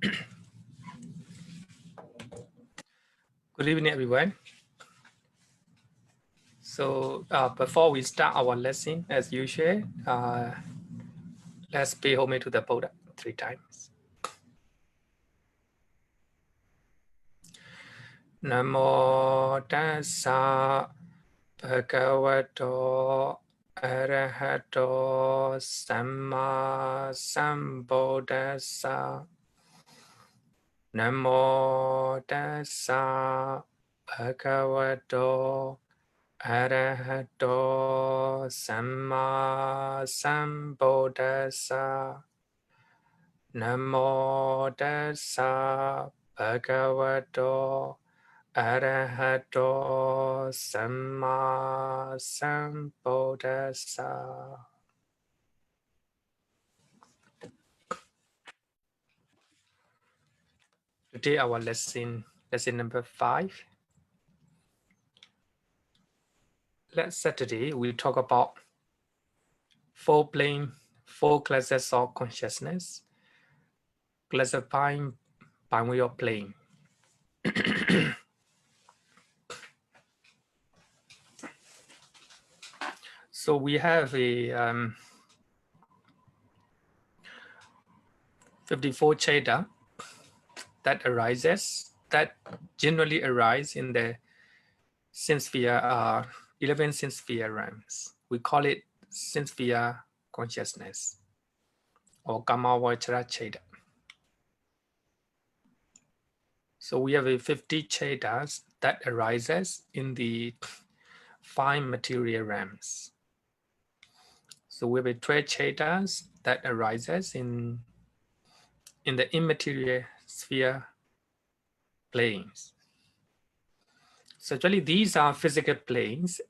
Good evening, everyone. So before we start our lesson, as usual, let's pay homage to the Buddha 3 times. Namo tassa bhagavato arahato samma sambuddhassa. Namo tassa bhagavato arahato samma sambuddhassa. Namo tassa bhagavato arahato samma sambuddhassa. Today our lesson number 5. Last Saturday we talk about 4 classes of consciousness, classifying by way of plane. So we have a 54 Citta that generally arise in the sphere, 11 sphere realms. We call it sphere consciousness or Kamavachara Citta. So we have a 50 Cittas that arises in the 5 material realms. So we have a 12 Cittas that arises in the immaterial sphere planes. So actually these are physical planes.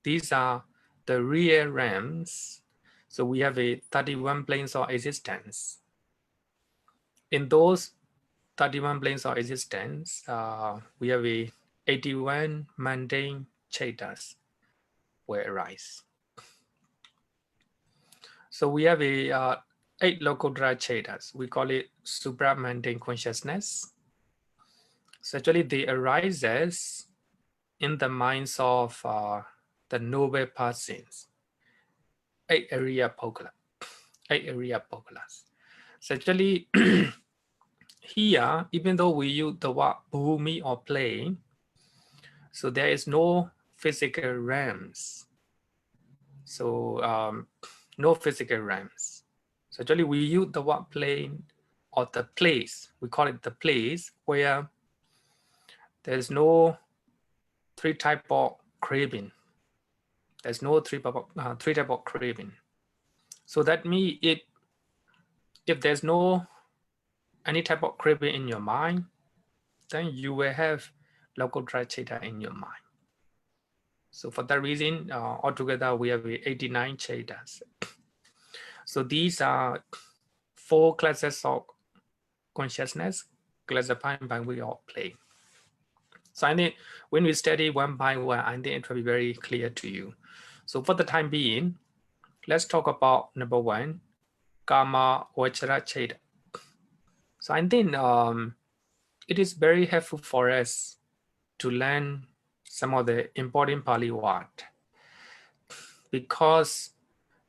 These are the real realms. So we have a 31 planes of existence. In those 31 planes of existence, we have a 81 mundane Cittas will arise. So we have a 8 Lokotara Cittas. We call it supramundane consciousness. So actually they arises in the minds of the noble persons, 8 area Pokala, 8 area Pokalas. So actually here, even though we use the word bhumi or plane, so there is no physical realms. So no physical realms. So actually we use the word plane or the place. We call it the place where there's no 3 type of craving. There's no 3 type of craving. So that means if there's no any type of craving in your mind, then you will have Lokotara Citta in your mind. So for that reason, altogether we have 89 Cittas. So these are 4 classes of consciousness classified by way of plane. So I think when we study one by one, I think it will be very clear to you. So for the time being, let's talk about number 1, Kamavachara Citta. So I think it is very helpful for us to learn some of the important Pali words, because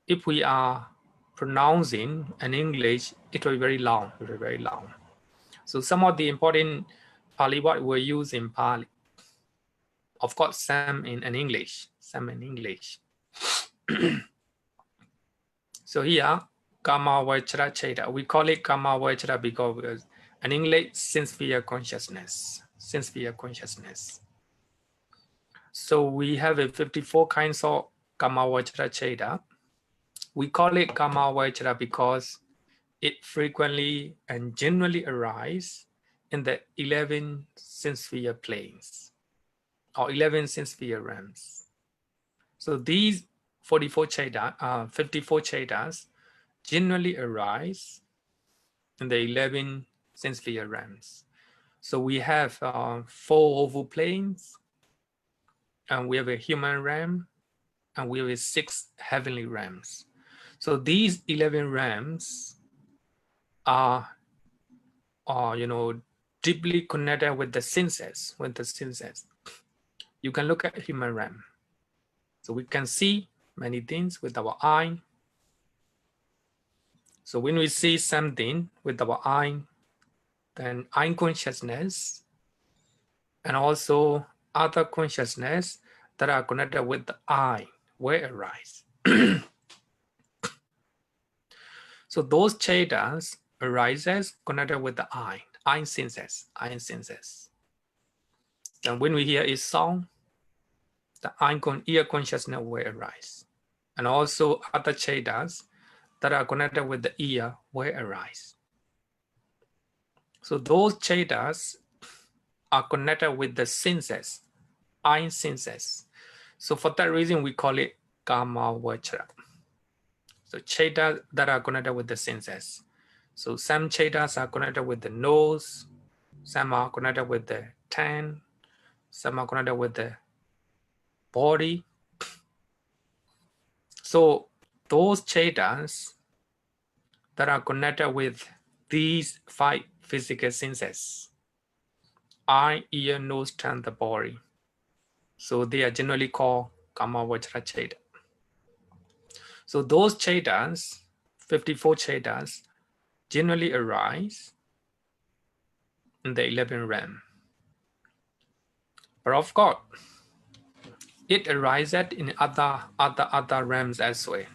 if we are pronouncing in English, it will be very long. So some of the important Pali words were used in Pali. Of course, some in English. So here, Kamavachara Citta. We call it Kamavachara because in English, sphere consciousness. So we have a 54 kinds of Kamavachara Citta. We call it Kamavachara because it frequently and generally arises in the 11 sphere planes or 11 sphere realms. So these 54 Citta, 54 Cittas generally arise in the 11 sphere realms. So we have 4 oval planes, and we have a human realm, and we have 6 heavenly realms. So these 11 realms are deeply connected with the senses, you can look at human realm. So we can see many things with our eye. So when we see something with our eye, then eye consciousness and also other consciousness that are connected with the eye will arise. So those chetas arises connected with the eye senses. And when we hear a song, the ear consciousness will arise. And also other chetas that are connected with the ear will arise. So those chetas are connected with the senses, eye senses. So for that reason, we call it kama vajra. So chetas that are connected with the senses. So some chetas are connected with the nose, some are connected with the tongue, some are connected with the body. So those chetas that are connected with these 5 physical senses, eye, ear, nose, tongue, the body. So they are generally called kama vajra cheta. So those chetas, 54 chetas, generally arise in the 11th realm. But of course, it arises in other realms as well.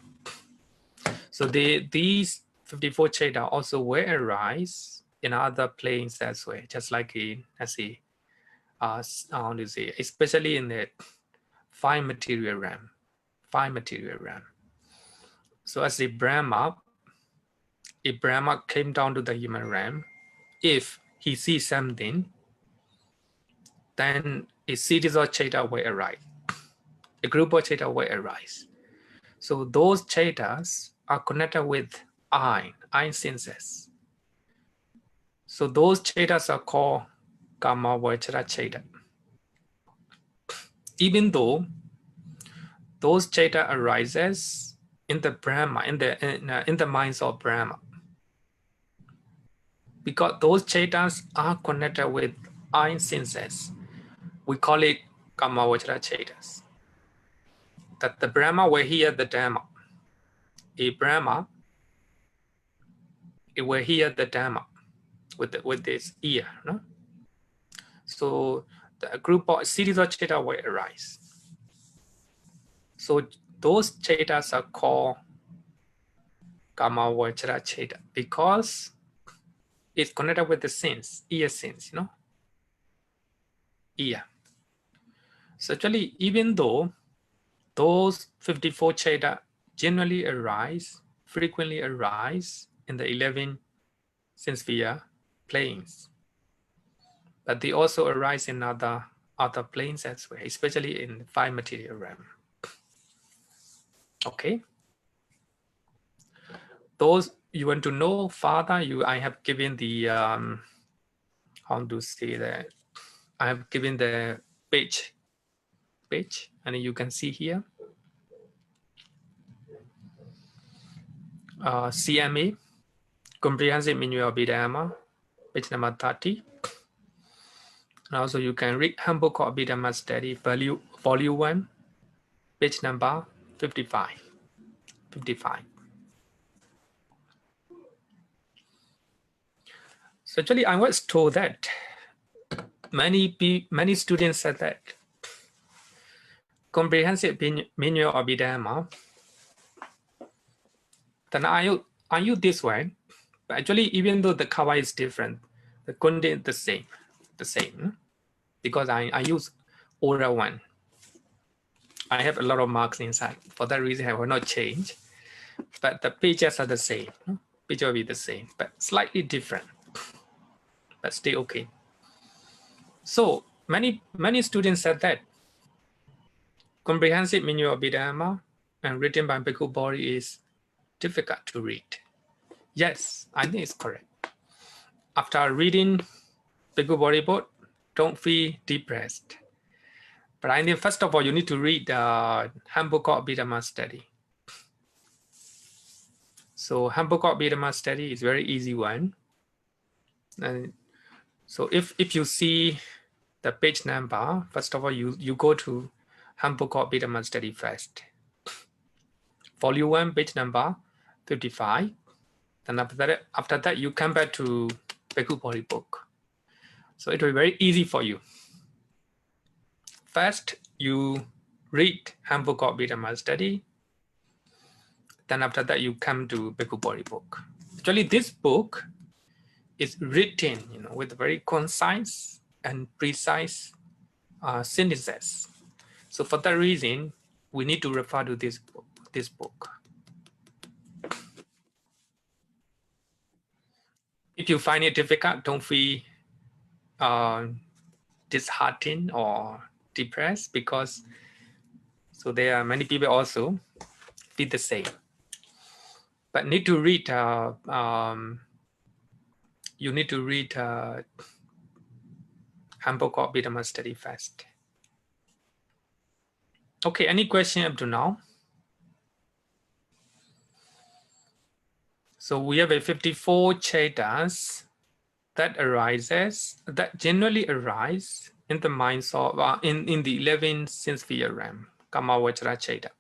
So these 54 cheta also will arise in other planes as well, just like in, especially in the 5 material realm. So as if Brahma came down to the human realm, if he sees something, then a series of cheta will arise. A group of cheta will arise. So those chetas are connected with eye senses. So those chetas are called kama vajra cheta. Even though those cheta arises in the Brahma, in the minds of Brahma, because those chetas are connected with eye senses, we call it kama vajra chetas. That the Brahma will hear the Dhamma. A Brahma, it will hear the Dhamma with its ear. No? So the group of series of cheta will arise. So those chetas are called kama vajra cheta because it's connected with the sense, ear sense, ear. So actually, even though those 54 cheta generally frequently arise in the 11 sense sphere planes, but they also arise in other planes as well, especially in 5 material realm. Okay. Those you want to know further, I have given the how to say that, I have given the page, and you can see here CMA, Comprehensive Manual of Abhidhamma, page number 30. And also you can read Handbook of Abhidhamma Study, volume 1, page number 55. So actually I was told that many students said that Comprehensive Manual of Abhidhamma, then I use this one. But actually, even though the cover is different, the content is the same, because I use older one. I have a lot of marks inside. For that reason, I will not change. But the pages are the same. Page will be the same, but slightly different. But still okay. So many students said that Comprehensive Manual of Abhidhamma and written by Bhikkhu Bodhi is difficult to read. Yes, I think it's correct. After reading Bhikkhu Bodhi book, don't feel depressed. But I think first of all, you need to read the Handbook of Abhidhamma Study. So Handbook of Abhidhamma Study is very easy one. And so if you see the page number, first of all, you go to handbook of Abhidhamma study first. Volume 1, page number 55. Then after that, you come back to Bhikkhu Bodhi book. So it will be very easy for you. First, you read handbook of Abhidhamma study. Then after that, you come to Bhikkhu Bodhi book. Actually, this book is written, with very concise and precise synthesis. So for that reason, we need to refer to this book. If you find it difficult, don't feel disheartened or depressed, because so there are many people also feel the same. But need to read. You need to read handbook of Abhidhamma study first. Okay, any question up to now? So we have a 54 chetas that generally arise in the minds of in the 11 sense sphere realm, Kama Vajra Cheta.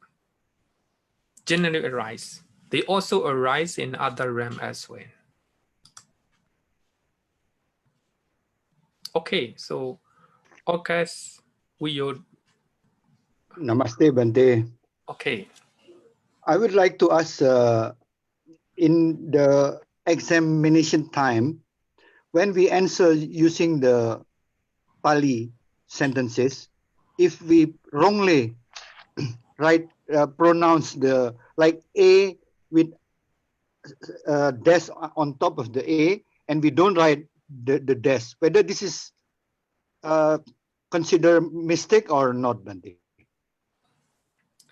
Generally arise. They also arise in other realm as well. Okay, so August, Namaste, Bhante. Okay. I would like to ask, in the examination time, when we answer using the Pali sentences, if we wrongly pronounce the like A with dash on top of the A, and we don't write the dash, whether this is considered mistake or not, Bhante?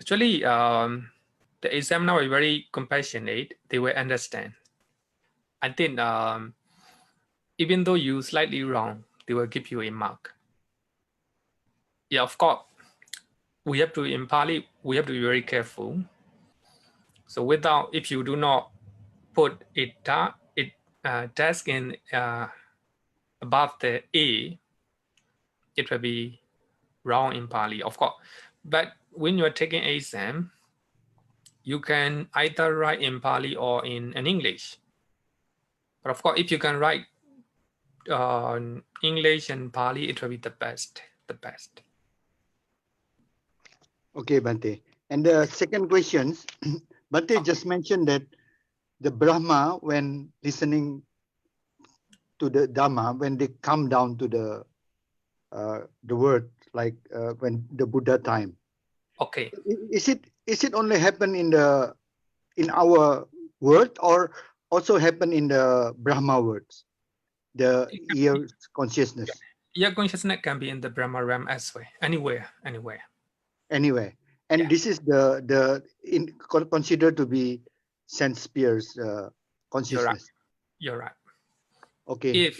Actually, the examiner is very compassionate. They will understand. I think even though you slightly wrong, they will give you a mark. Yeah, of course, we have to, in Pali, we have to be very careful. So if you do not put desk in above the A, it will be wrong in Pali, of course. But when you are taking exam, you can either write in Pali or in English. But of course, if you can write English and Pali, it will be the best. Okay, Bhante. And the second question, Bhante just mentioned that the Brahma, when listening to the Dhamma, when they come down to the word, like when the Buddha time. Okay. Is it only happen in our world, or also happen in the Brahma words, the ear consciousness? Ear consciousness can be in the Brahma realm as well, anywhere. Anyway, and this is considered to be sense spheres consciousness. You're right. Okay.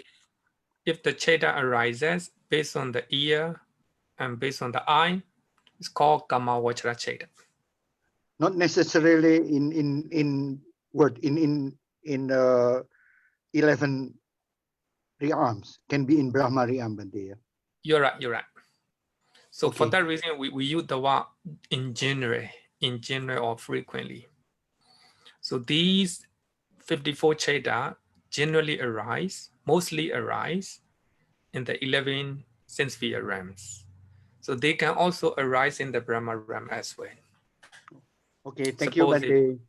If the Cheta arises based on the ear and based on the eye, it's called Kama Vajra Cheta. Not necessarily in word in 11 realms, can be in Brahma realm, Bhante. You're right. So for that reason, we use the word in general or frequently. So these 54 Cheta mostly arise in the 11 sense sphere realms. So they can also arise in the Brahma realm as well. Okay, thank you, Bhante.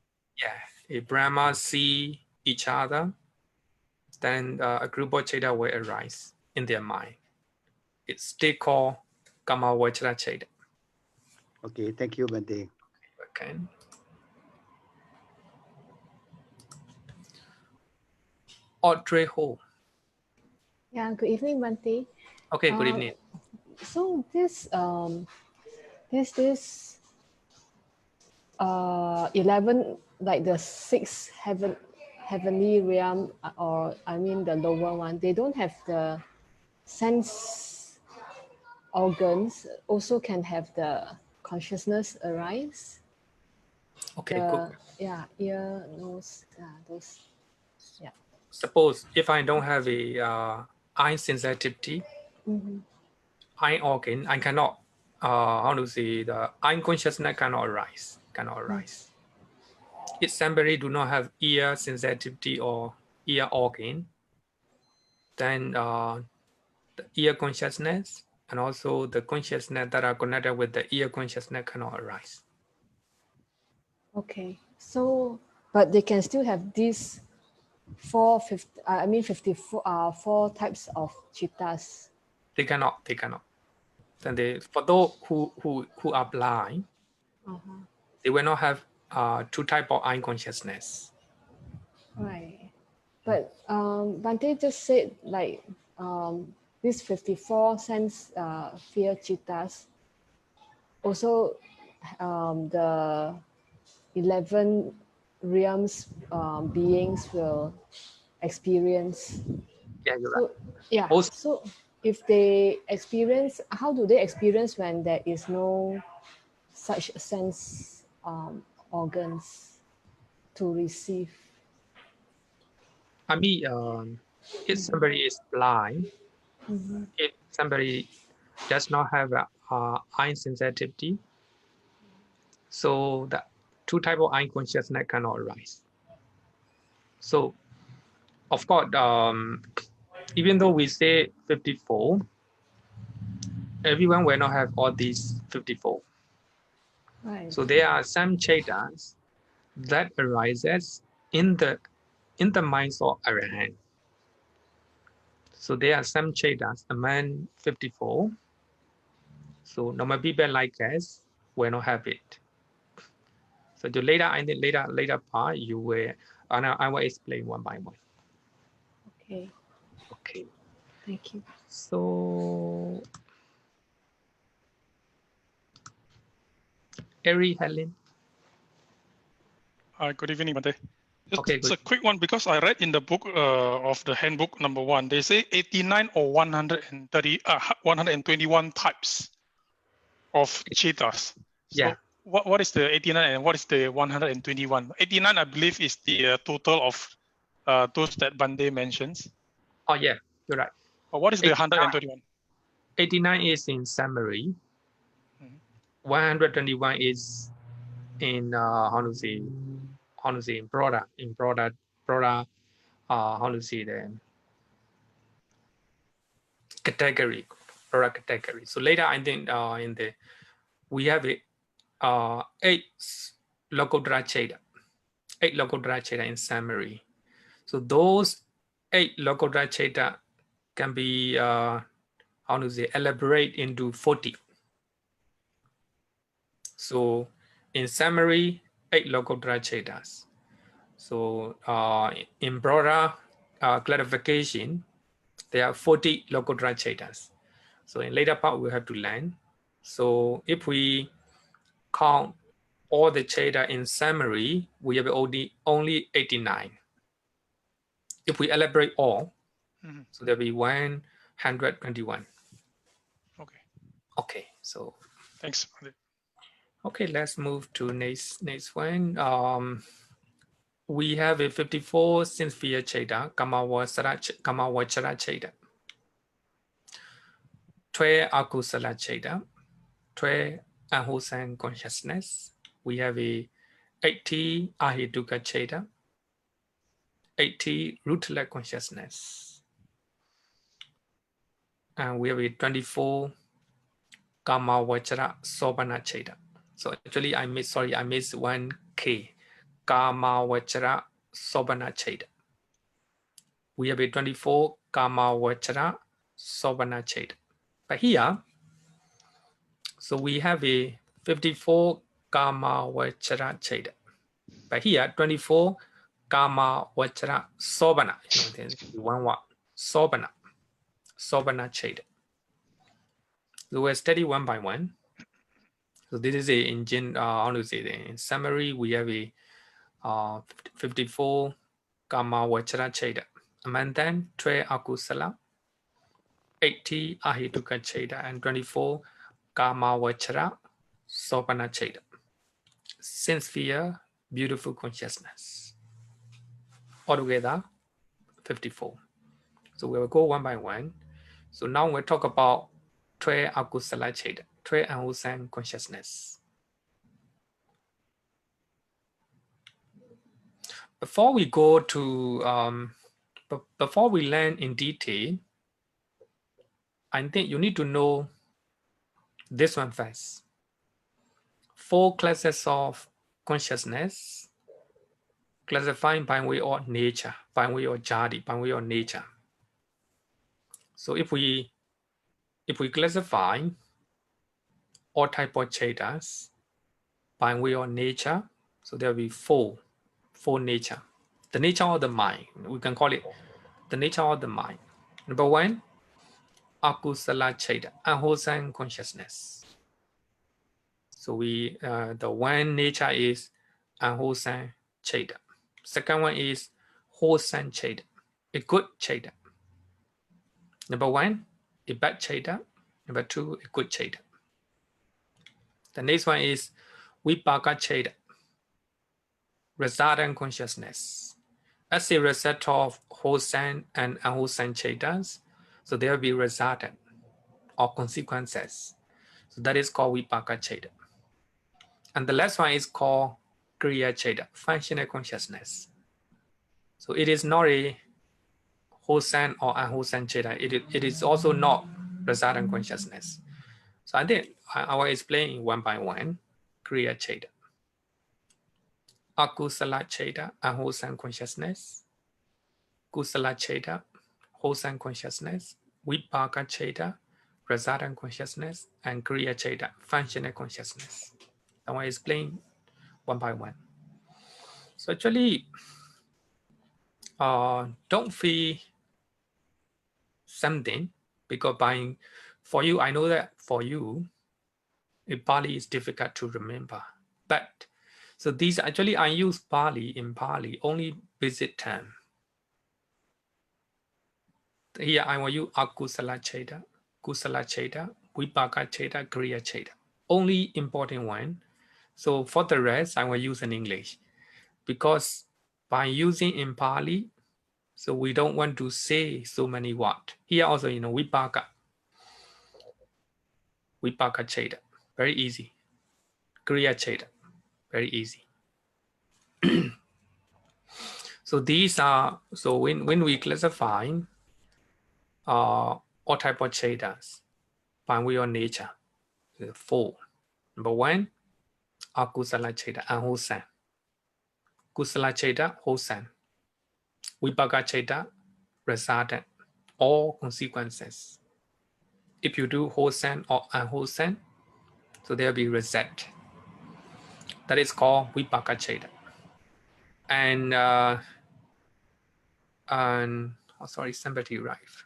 If Brahma see each other, then a group of Cheta will arise in their mind. It's still called Kama Vajra Cheta. Okay, thank you, Bhante. Okay. Audrey Ho. Yeah, good evening, Bhante. Okay, good evening. So this 11, like the 6 heavenly realm, or I mean the lower one, they don't have the sense organs, also can have the consciousness arise. Okay, good. Yeah, ear, nose, those. Yeah. suppose if I don't have a eye sensitivity, eye organ, I cannot, how to say, the eye consciousness cannot arise, If somebody do not have ear sensitivity or ear organ, then the ear consciousness and also the consciousness that are connected with the ear consciousness cannot arise. Okay, so but they can still have these 54 4 types of chittas. They cannot. Then for those who are blind, they will not have two type of eye consciousness. Right. But Bhante just said like these 54 sense fear chittas, also the 11 realms beings will experience. Yeah, you're So, right. yeah. Also, So if they experience, how do they experience when there is no such sense organs to receive? I mean, if somebody is blind, if somebody does not have a eye sensitivity, so the two type of eye consciousness cannot arise. So, of course, even though we say 54, everyone will not have all these 54. Right. So there are some chaitas that arises in the minds of arahant. So there are some chaitas among 54. So normal people like us will not have it. So the later part you will, and I will explain one by one. Okay. Okay. Thank you. So, Eri, Helen. Good evening, Bhante. Okay, Just a quick one, because I read in the book of the handbook number 1, they say 89 or 121 types of chittas. So Yeah. what is the 89 and what is the 121? 89, I believe, is the total of those that Bhante mentions. Oh yeah, you're right. What is the 121? 89 is in summary. 121 is in how to say in broader how to say the category, product category. So later I think in the we have it 8 local dracheta, 8 local dracheta in summary. So those 8 local dracheta can be how to say elaborate into 40. So in summary, 8 local drachetas. So in broader clarification, there are 40 local drachetas. So in later part, we have to learn. So if we count all the cheta in summary, we have only 89. If we elaborate all, so there'll be 121. Okay. Okay, so. Thanks. Okay, let's move to next one. We have a 54 Sinsphere Cheta, Kamawachara Cheta. 12 Akusala Cheta, 12 unwholesome consciousness. We have a 80 Ahituka Cheta, 80 rootless consciousness. And we have a 24 Kamawachara Sobana Cheta. So actually I missed 1K. Kamawachara Sobana Cheta. We have a 24 Kamawachara Sobana Cheta. But here, so we have a 54 Kamawachara Cheta. But here, 24 Kamawachara Sobana. One word. Sobana Cheta. So we'll study one by one. So this is a in summary, we have a 54 Kamawachara Cheta. Among them, 12 Akusala, 80 Ahituka Cheta, and 24 Kamawachara Sopana Cheta. Sincere, beautiful consciousness. Altogether, 54. So we will go one by one. So now we'll talk about 12 akusala cheda, 12 unwholesome consciousness. Before we go to, before we learn in detail, I think you need to know this one first. 4 classes of consciousness classified by way of nature, by way of jati, by way of nature. So if we classify all type of chetas by way of nature, so there will be four nature. The nature of the mind, we can call it the nature of the mind. Number 1, akusala cheta, unwholesome consciousness. So we the one nature is unwholesome cheta. Second one is wholesome cheta, a good cheta. Number 1, a bad cheta. Number 2, a good cheta. The next one is vipaka cheta, resultant consciousness. As a result of wholesome and unwholesome chetas, so there will be resultant or consequences. So that is called vipaka cheta. And the last one is called kriya cheta, functional consciousness. So it is not a wholesome or unwholesome cheta. It is also not resultant consciousness. So I think I will explain one by one. Kriya cheta, akusala cheta, unwholesome consciousness. Kusala cheta, wholesome consciousness. Vipaka cheta, resultant consciousness. And kriya cheta, functional consciousness. I will explain one by one. So actually, don't feel something, because for you, I know that for you, Pali is difficult to remember. But so these actually, I use Pali in Pali only basic term. Here I will use akusala cheta, kusala cheta, vipaka cheta, kriya cheta. Only important one. So for the rest, I will use in English, because by using in Pali, so we don't want to say so many words. Here also, vipaka cheta, very easy. Kriya cheta, very easy. So these are, so when we classify all type of chetas by way of nature, 4. Number 1, akusala cheta, unwholesome. Kusala cheta, wholesome. Vipaka cheta, resultant, all consequences. If you do wholesome or unwholesome, so there will be result. That is called vipaka cheta. And oh, sorry, somebody arrived.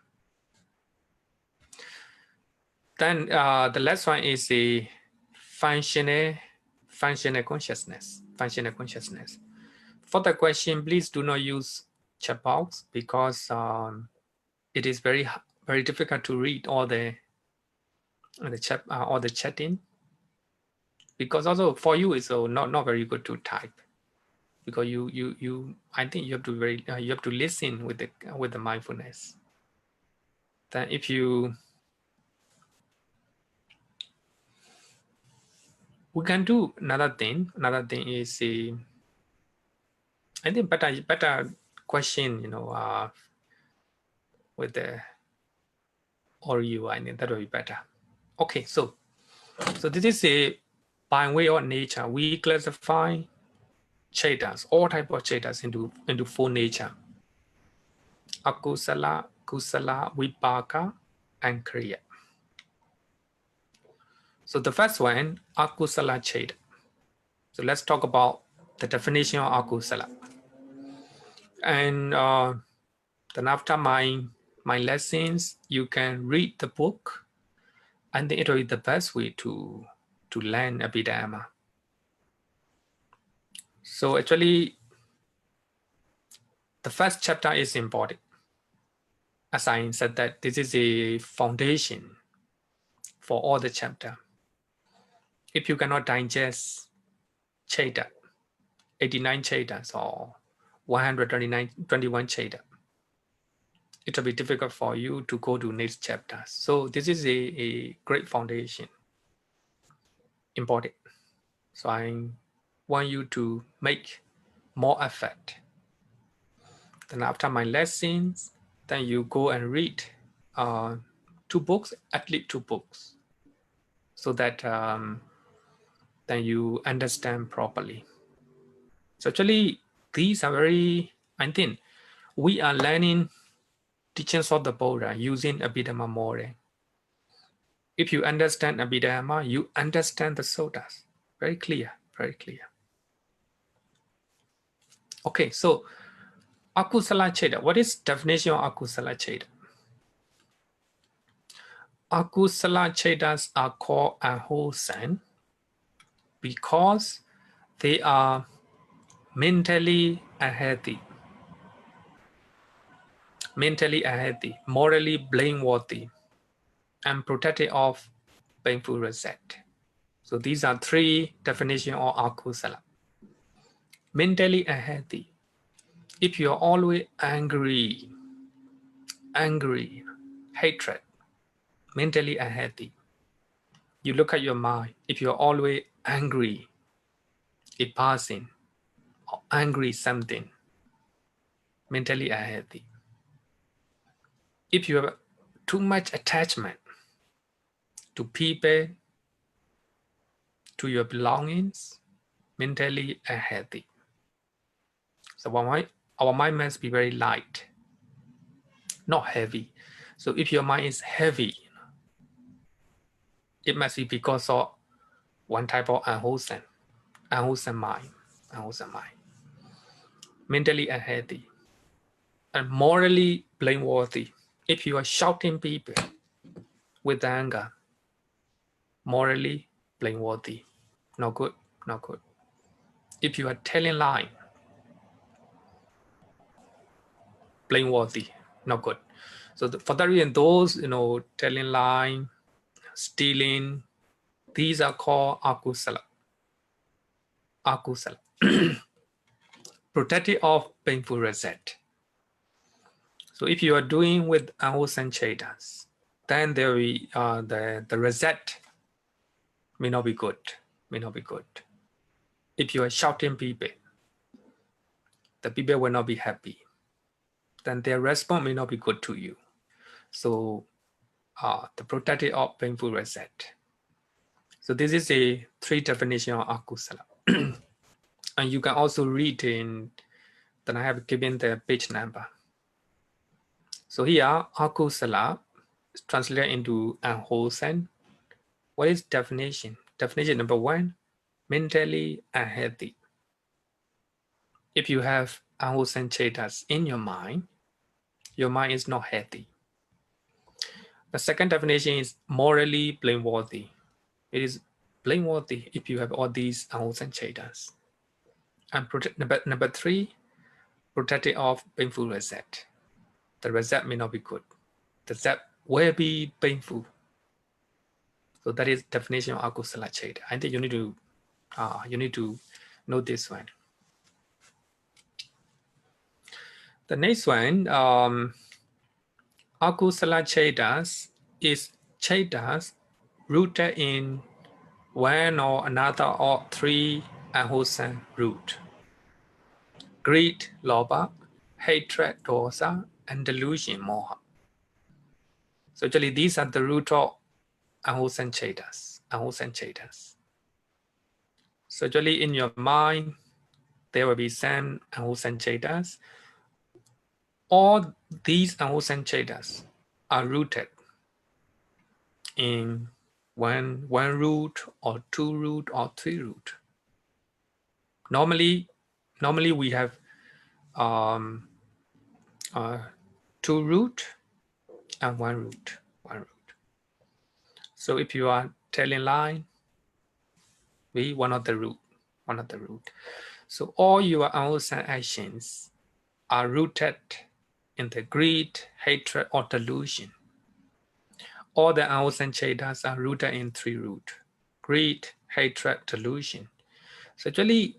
Then the last one is the functional consciousness. Functional consciousness. For the question, please do not use chat box, because it is very difficult to read all the chatting. Because also for you, it's not very good to type, because you I think you have to you have to listen with the mindfulness. Then if you, we can do another thing. Another thing is I think better question, with the or you, I think that will be better. Okay, so this is a by way of nature. We classify chetas, all type of chetas into 4 nature: akusala, kusala, vipaka, and kriya. So the first one, akusala cheta. So let's talk about the definition of akusala. And then after my lessons, you can read the book, and it will be the best way to learn Abhidhamma. So actually, the first chapter is important. As I said, that this is a foundation for all the chapter. If you cannot digest cheta, 89 chetas or 121 cheta, it will be difficult for you to go to next chapter. So this is a great foundation, important. So I want you to make more effort. Then after my lessons, then you go and read 2 books, at least 2 books, so that then you understand properly. So actually, these are very, I think, we are learning teachings of the Buddha using Abhidhamma model. If you understand Abhidhamma, you understand the suttas. Very clear, very clear. Okay, so Akusala Cheda. What is definition of Akusala Cheda? Akusala Chedas are called unwholesome because they are mentally unhealthy, morally blameworthy, and protected of painful result. So these are 3 definitions of akusala. Mentally unhealthy. If you are always angry, hatred, mentally unhealthy. You look at your mind. If you are always angry, a person, or angry something, mentally unhealthy. If you have too much attachment to people, to your belongings, mentally unhealthy. So our mind must be very light, not heavy. So if your mind is heavy, it must be because of one type of unwholesome mind, mentally unhealthy, and morally blameworthy. If you are shouting people with anger, morally blameworthy, not good, not good. If you are telling lie, blameworthy, not good. So for that reason, those telling lie, stealing, these are called akusala. Protective of painful result. So if you are doing with unwholesome chetas, then there will be the result may not be good. If you are shouting people, the people will not be happy. Then their response may not be good to you. So the protective of painful result. So this is a 3 definition of akusala. And you can also read in, then I have given the page number. So here, akusala is translated into unwholesome. What is definition? Definition number 1, mentally unhealthy. If you have unwholesome chetas in your mind is not healthy. The second definition is morally blameworthy. It is blameworthy if you have all these unwholesome chetas. And number 3, protective of painful result. The result may not be good. The result will be painful. So that is definition of akusala cheta. I think you need to know this one. The next one, akusala chetas is chetas rooted in one or another or 3 unwholesome root: greed, lobha, hatred, dosa, and delusion, moha. So actually, these are the root of unwholesome chetas. So actually, in your mind, there will be some unwholesome chetas. All these unwholesome chetas are rooted in one root or 2 root or 3 root. Normally we have 2 root and 1 root. So if you are telling lie, be one of the root. So all your unwholesome actions are rooted in the greed, hatred, or delusion. All the unwholesome chetas are rooted in 3 root: greed, hatred, delusion. So actually,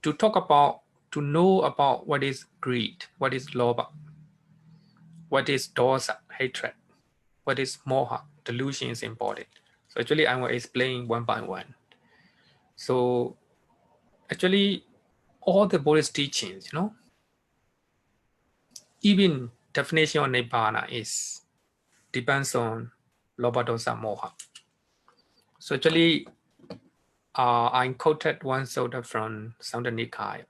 to know about what is greed, what is lobha, what is dosa, hatred, what is moha, delusion is important. So actually I will explain one by one. So actually all the Buddhist teachings, even definition of Nibbana is depends on Lobha Dosa Moha. So actually I quoted one sutta from Sutta Nikaya.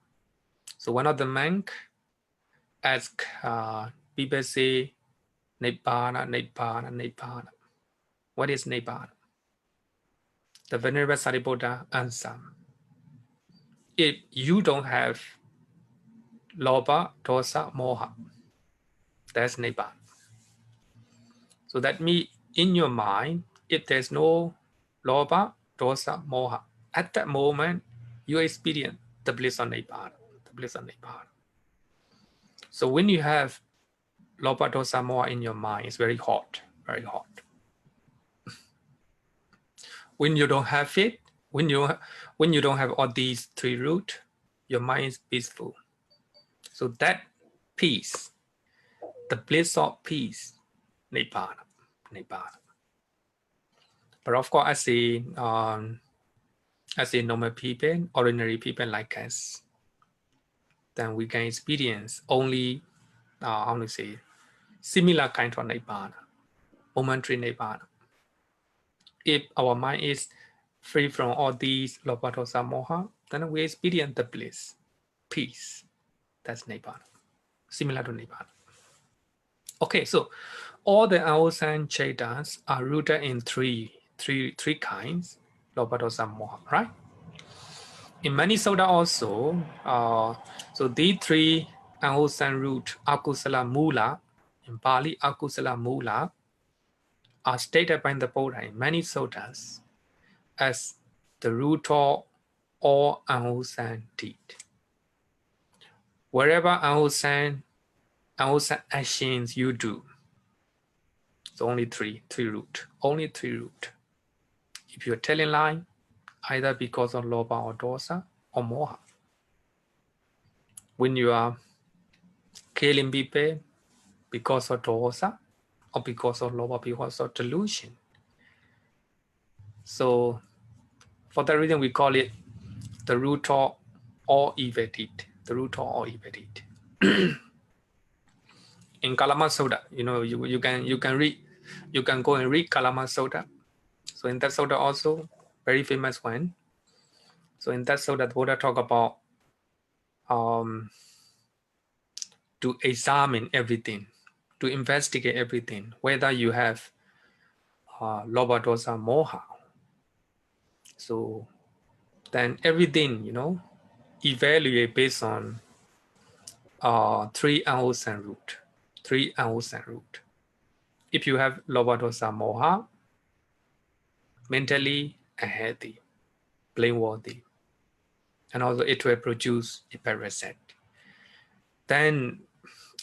So one of the monks asked people say Nibbana, Nibbana, Nibbana. What is Nibbana? The Venerable Sariputta answered, if you don't have Lobha, Dosa, Moha, that's Nibbana. So that means in your mind, if there's no Lobha, Dosa, Moha, at that moment, you experience the bliss of Nibbana, the bliss of Nibbana. So when you have Lobha, Dosa, Moha in your mind, it's very hot, very hot. When you don't have it, when you don't have all these three roots, your mind is peaceful. So that peace, the bliss of peace, Nibbana, Nibbana. But of course, as a normal people, ordinary people like us, then we can experience only, how to say, similar kind of Nibbana, momentary Nibbana. If our mind is free from all these Lobha, Dosa, Moha, then we experience the bliss, peace. That's Nibbana, similar to Nibbana. Okay, so all the Aosan Chaitas are rooted in three kinds, Lobha, Dosa, Moha, right? In many sutta also, so these three Aosan root, Akusala Mula, in Pali, Akusala Mula, are stated by the Buddha in many suttas as the root of all Aosan deed. Wherever Aosan actions you do, so only three root, only three root. If you're telling lie, either because of Lobha or Dosa or Moha. When you are killing people because of Dosa or because of Lobha, because of delusion. So for that reason, we call it the root of all evil deed, the root of all evil deed. In Kalama Sutta, you can go and read Kalama Sutta. So in that Sutta also, very famous one. So in that Sutta, the Buddha talk about to examine everything, to investigate everything, whether you have Lobha, Dosa, Moha. So then everything, evaluate based on three Aosan root, three Aosan root. If you have Lobha, Dosa, Moha, mentally unhealthy, blameworthy, and also it will produce a parasite. Then,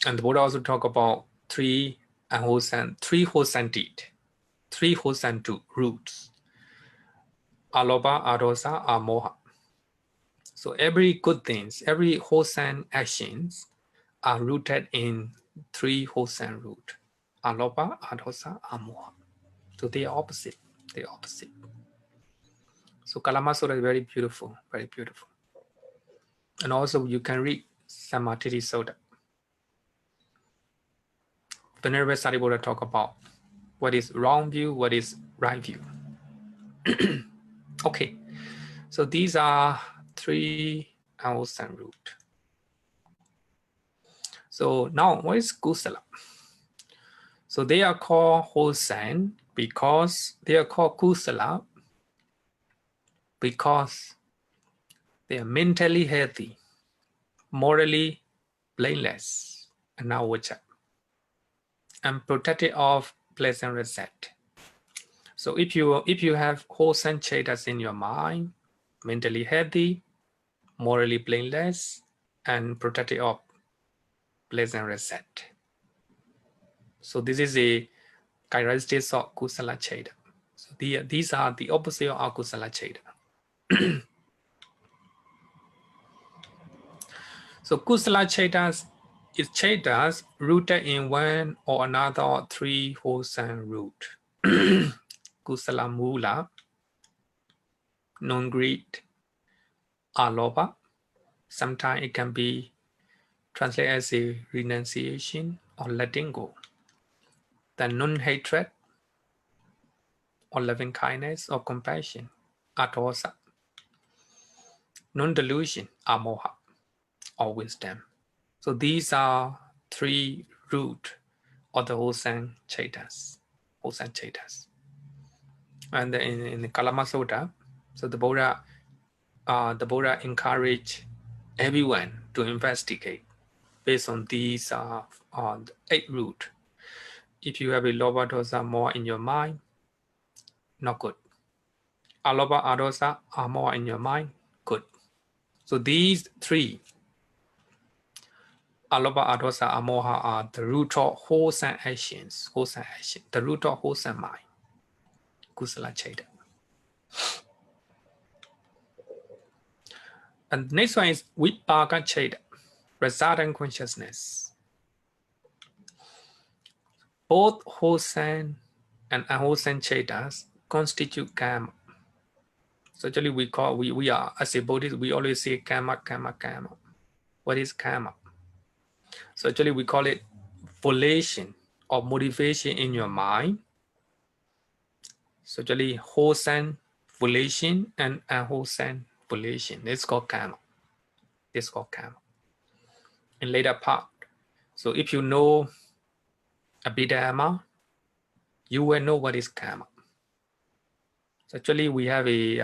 and the Buddha also talk about three Hosan deed, three Hosan roots, Alobha, Adosa, Moha. So every good things, every Hosan actions are rooted in three Hosan root, Alobha, Adosa, Moha. So they are opposite, they are opposite. So Kalama Sutta is very beautiful, very beautiful. And also you can read Samatiti Sutta. Venerable Sariputta talk about what is wrong view, what is right view. Okay, so these are three Aosan root. So now what is Kusala? So they are called Hosan because they are called Kusala because they are mentally healthy, morally blameless, and now watch up, and protected of pleasant result. So if you have Hosan Chaitas in your mind, mentally healthy, morally blameless, and protected of pleasant result. So this is a characteristic of Kusala Chaita. So these are the opposite of Akusala Chaita. So Kusala Chaitas is Chetas rooted in one or another three wholesome root. Kusala Mula, non-greed, Aloba. Sometimes it can be translated as a renunciation or letting go. Then non-hatred or loving kindness or compassion, Atosa. Non-delusion, Amoha or wisdom. So these are three root of the wholesome Chetas. Wholesome Chetas. And in the Kalama Sutta, so the Buddha encouraged everyone to investigate based on these on the 8 root. If you have a Loba dosa more in your mind, not good. Aloba adosa are more in your mind, good. So these three, Aloba adosa amoha, are the root of wholesome actions, the root of wholesome mind, kusala cheta. And the next one is vipaka cheta, resultant consciousness. Both wholesome and unwholesome chetas constitute karma. So actually we are, as a Buddhist, we always say karma, karma, karma. What is karma? So actually we call it volition or motivation in your mind. So actually wholesome volition and unwholesome volition. It's called karma. It's called karma. In later part. So if you know Abhidhamma, you will know what is karma. So actually we have a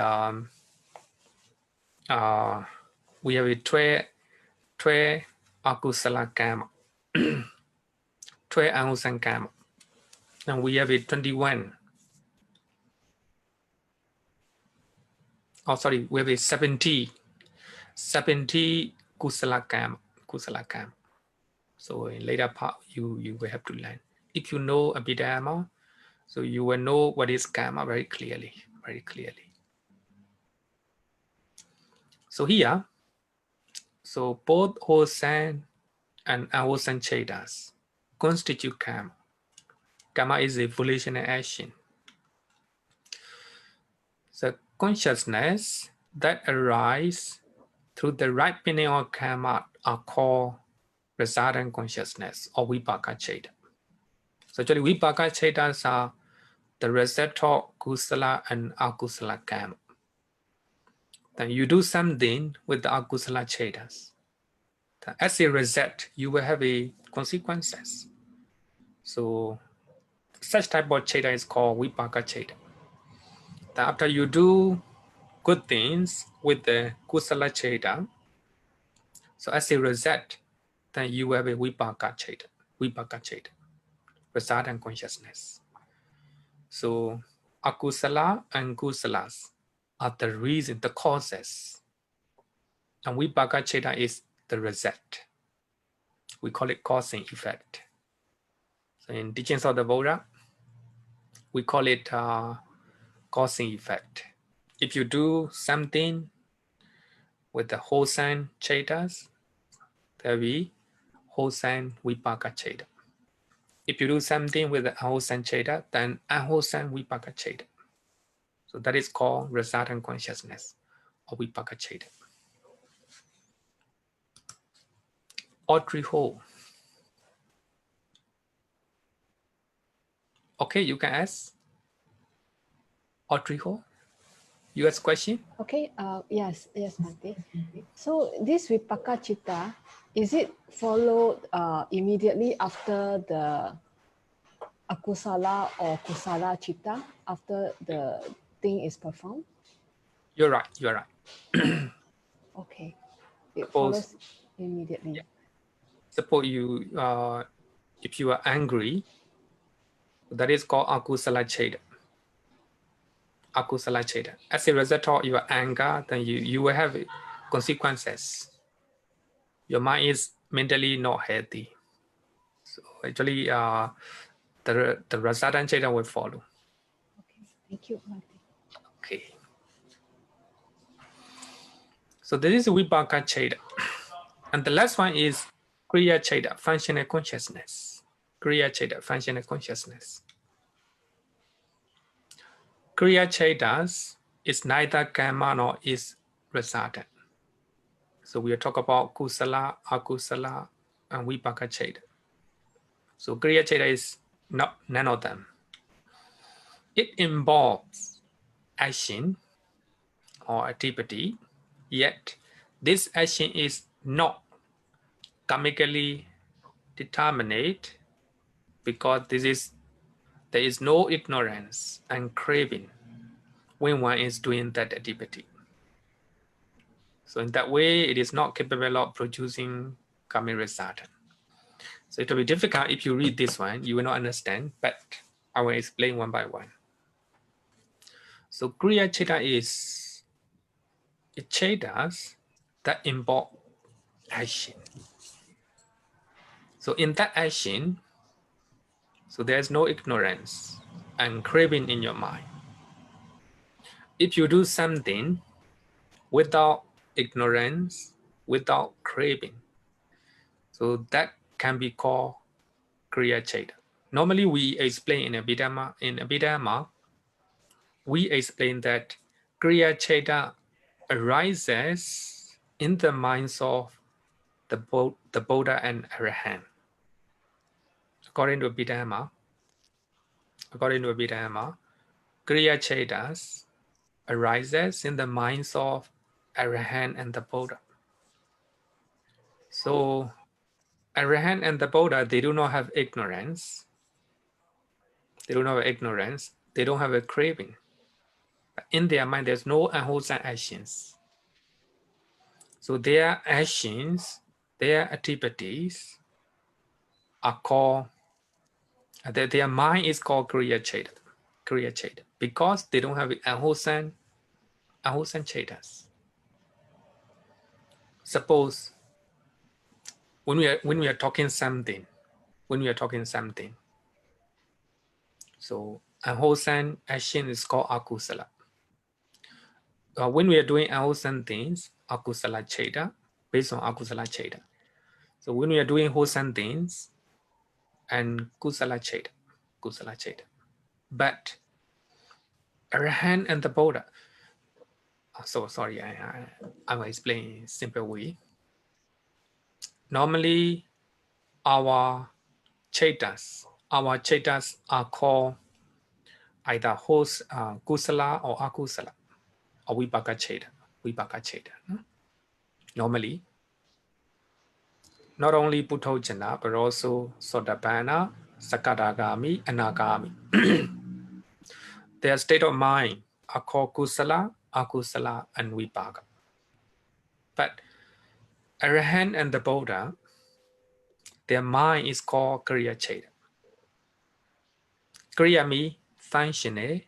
twe akusala karma, twe unwholesome karma. And we have a 21. Oh, sorry, we have a 70 kusala karma. So in later part, you will have to learn. If you know Abhidhamma, so you will know what is karma very clearly. So here, so both wholesome and unwholesome chetas constitute karma. Karma is a volitional action. The consciousness that arises through the ripening of karma are called resultant consciousness or vipaka cheta. So actually vipaka chetas are the result of kusala and akusala karma. Then you do something with the akusala chetas. As a result, you will have a consequences. So such type of cheta is called vipaka cheta. Then after you do good things with the kusala cheta, so as a result, then you have a vipaka cheta, resultant consciousness. So akusala and kusalas are the reason, the causes. And vipaka cheta is the result. We call it cause and effect. So in teachings of the Buddha, we call it cause and effect. If you do something with the wholesome chetas, there will be wholesome vipaka cheta. If you do something with the unwholesome cheta, then unwholesome vipaka cheta. So that is called resultant consciousness or vipaka cheta. Audrey Ho. Okay, you can ask. Audrey Ho, you ask question? Okay, yes, Bhante. So this vipaka chitta, is it followed immediately after the akusala or kusala chitta, after the thing is performed? You're right. Okay, it Suppose, follows immediately. Yeah. Suppose you, if you are angry, that is called akusala cheta. Akusala cheta. As a result of your anger, then you will have consequences. Your mind is mentally not healthy. So actually, the resultant cheta will follow. Okay, thank you, Bhante. Okay. So this is vipaka cheta. And the last one is Kriya Citta, functional consciousness. Kriya Citta, functional consciousness. Kriya Citta is neither karma nor is resultant. So we are talking about kusala, akusala, and vipaka Citta. So Kriya Citta is not none of them. It involves action or activity, yet this action is not karmically determinate because there is no ignorance and craving when one is doing that activity. So in that way, it is not capable of producing karmic result. So it will be difficult if you read this one, you will not understand, but I will explain one by one. So Kriya Citta is Cittas that involve action. So in that action, so there's no ignorance and craving in your mind. If you do something without ignorance, without craving, so that can be called Kriya Citta. Normally we explain in Abhidhamma, we explain that Kriya Citta arises in the minds of the Buddha and Arahant. According to Abhidhamma, Kriya Cittas arises in the minds of Arahant and the Buddha. So Arahant and the Buddha, they do not have ignorance. They don't have ignorance. They don't have a craving. But in their mind, there's no unwholesome actions. So their actions, their activities are called, their mind is called Kriya Citta, because they don't have unwholesome Cittas. Suppose when we are talking something, so unwholesome action is called akusala. When we are doing unwholesome things, akusala Citta, based on akusala Citta. So when we are doing wholesome things, and kusala Citta. But Arahant and the Buddha, so sorry, I will explain in simple way. Normally, our Cittas are called either kusala or akusala, or vipaka Citta. Normally, not only Puthojana, but also Sotapanna, Sakadagami, Anagami. Their state of mind are called kusala, akusala, and vipaka. But Arahant and the Buddha, their mind is called Kriya Citta. Kriya means functional,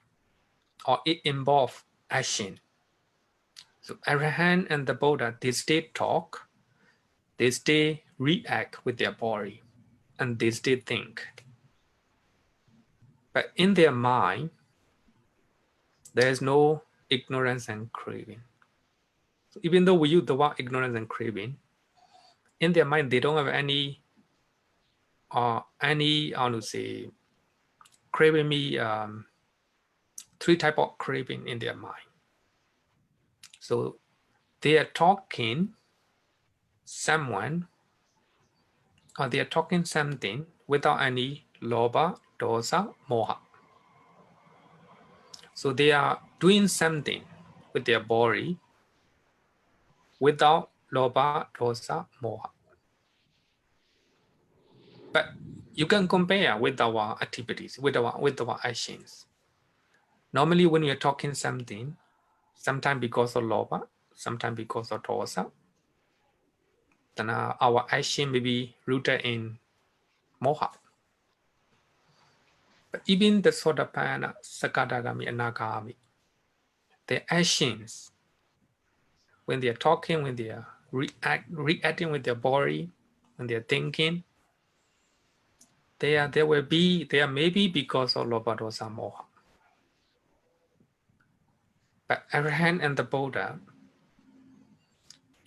or it involves action. So Arahant and the Buddha, they stay talk, they stay react with their body, and they stay think. But in their mind, there is no ignorance and craving. So even though we use the word ignorance and craving, in their mind they don't have any how to say, craving me, three type of craving in their mind. So they are talking someone, or they are talking something without any lobha, dosa, moha. So they are doing something with their body without lobha, dosa, moha. But you can compare with our activities, with our actions. Normally when we are talking something, sometimes because of lobha, sometimes because of dosa, then our action may be rooted in moha. But even the Sotapanna, Sakadagami, and Anagami, their actions, when they are talking, when they are reacting with their body, when they are thinking, they are maybe because of lobha, dosa, moha. But Arahant and the Buddha,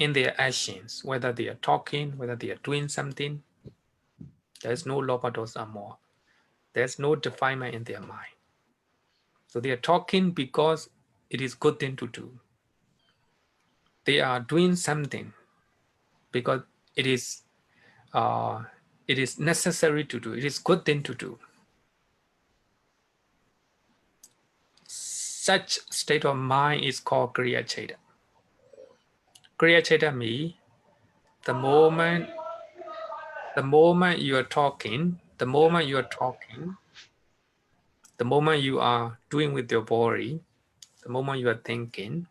in their actions, whether they are talking, whether they are doing something. There's no loba dosa more. There's no defilement in their mind. So they are talking because it is good thing to do. They are doing something because it is necessary to do. It is good thing to do. Such state of mind is called Kriya Cheta. Kriya Cheta means the moment you are talking, the moment you are doing with your body, the moment you are thinking,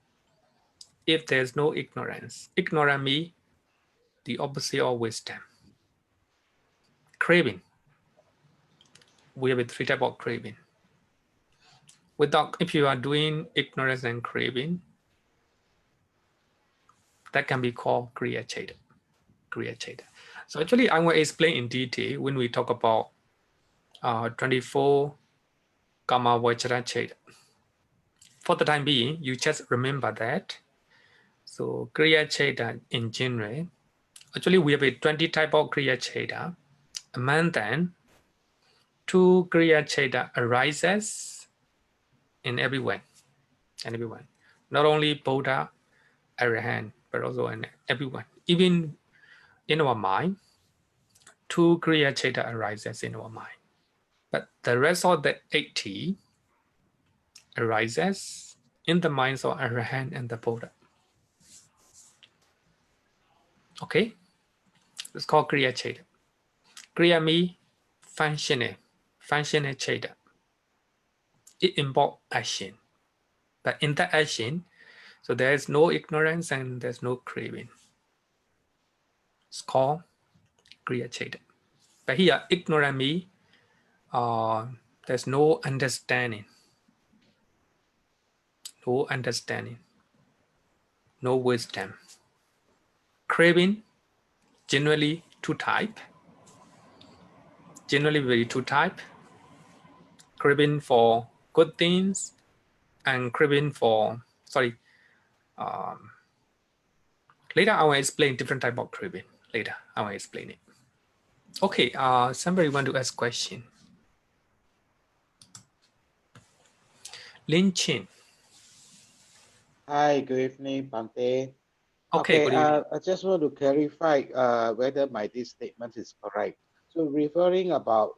if there's no ignorance, ignorance means the opposite of wisdom. Craving. We have 3 types of craving. If you are doing ignorance and craving, that can be called Kriya Cheta. Kriya Cheta. So actually, I will explain in detail when we talk about 24 Kama Vajra Cheta. For the time being, you just remember that. So Kriya Cheta in general, actually we have 20 type of Kriya Cheta. Among them, 2 Kriya Cheta arises in everyone. Not only Buddha, Arahant, but also in everyone. Even in our mind, 2 Kriya Cheta arises in our mind. But the rest of the 80 arises in the minds of Arahant and the Buddha. Okay? It's called Kriya Cheta. Kriya means functional Cheta. It involves action. But in that action, so there is no ignorance and there's no craving. It's called Kriya Cheta. But here, ignorant means there's no understanding. No understanding. No wisdom. Craving, generally 2 types. Generally very 2 types. Craving for good things and craving for, later I will explain different type of craving. Later I will explain it. Okay, somebody want to ask question? Lin Chin. Hi, good evening, Bhante. Okay, good evening. I just want to clarify whether this statement is correct. So referring about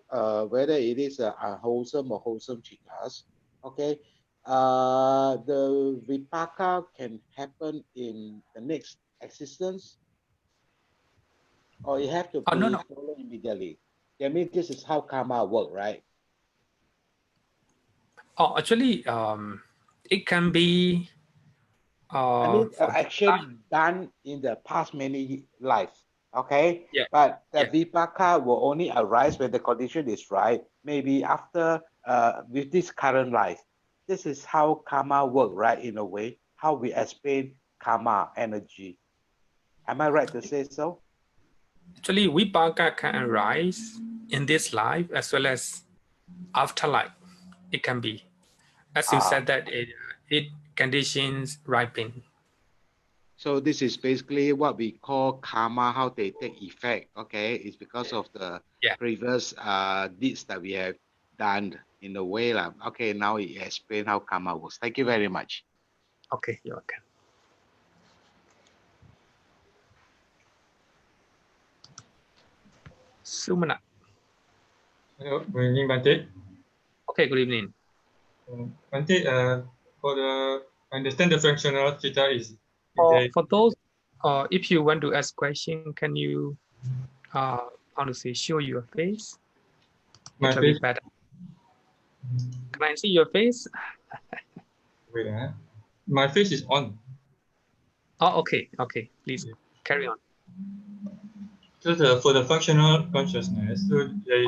whether it is unwholesome or wholesome chittas, okay, the vipaka can happen in the next existence, or you have to be No. followed immediately. I mean, this is how karma works, right? Oh, actually, it can be. I mean, action done in the past many lives, okay? Yeah. But the vipaka will only arise when the condition is right, maybe after with this current life. This is how karma works, right? In a way, how we explain karma energy. Am I right to say so? Actually, vipaka can arise in this life as well as afterlife. It can be, as you said, that it conditions ripen. So this is basically what we call karma, how they take effect, okay? It's because of the previous deeds that we have done in a way. Okay, now you explain how karma works. Thank you very much. Okay, you're welcome. Sumana. Hello, good evening, Bhante. Okay, good evening. Bhante, I understand the functional chitta is... For those, if you want to ask question, can you, honestly, show your face? My face? Better. Can I see your face? Wait, my face is on. Oh, okay. Please carry on. So for the functional consciousness, so there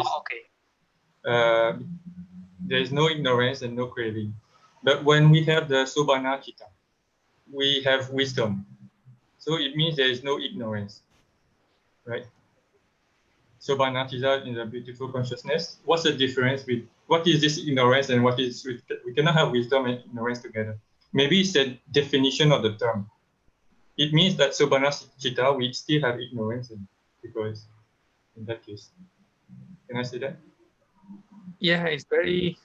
is no ignorance and no craving. But when we have the Sobhana Chitta, we have wisdom. So it means there is no ignorance, right? Sobhana Chitta in the beautiful consciousness. What's the difference with what is this ignorance and what is we cannot have wisdom and ignorance together? Maybe it's the definition of the term. it means that Subhana Citta, we still have ignorance because in that case. Can I say that? Yeah, it's very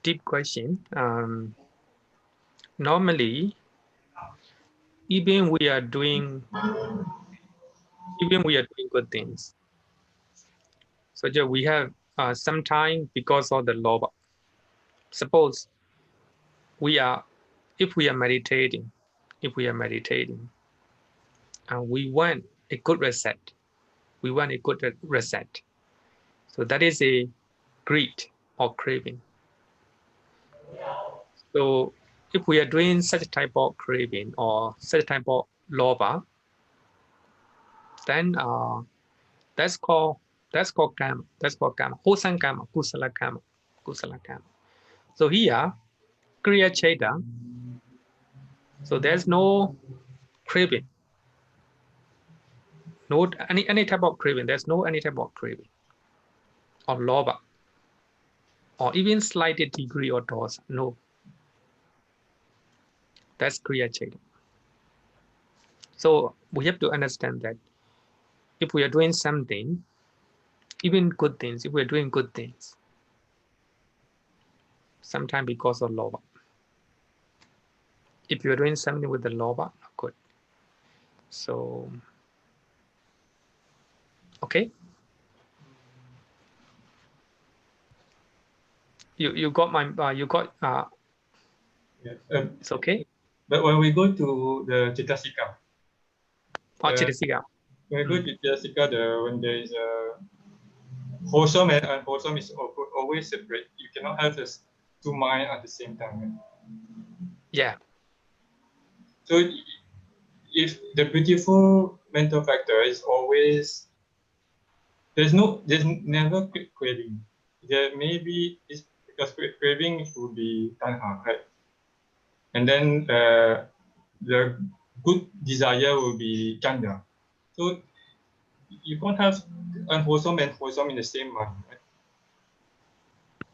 deep question. Normally, even we are doing good things. So yeah, we have sometime because of the law. Suppose if we are meditating, and we want a good reset. So that is a greed or craving. So if we are doing such type of craving or such type of lobha, then that's called karma. That's called karma. Wholesome karma, kusala karma. So here, kriya cheta. So there's no craving, no any type of craving. There's no any type of craving or lobha or even slight degree or dosa. No, that's kriya cheta. So we have to understand that if we are doing something, even good things, if we're doing good things, sometimes because of lobha. If you're doing something with the lobha, not good. So, okay. You got my Yeah. It's okay. But when we go to the Citta-sikha, Citta-sikha. when we go to Citta-sikha, when there is a wholesome and unwholesome is always separate. You cannot have this two minds at the same time. Right? Yeah. So if the beautiful mental factor is always there's never craving. There maybe it's because craving would be tanha, right? And then the good desire will be chanda. So you can't have unwholesome and wholesome in the same mind, right?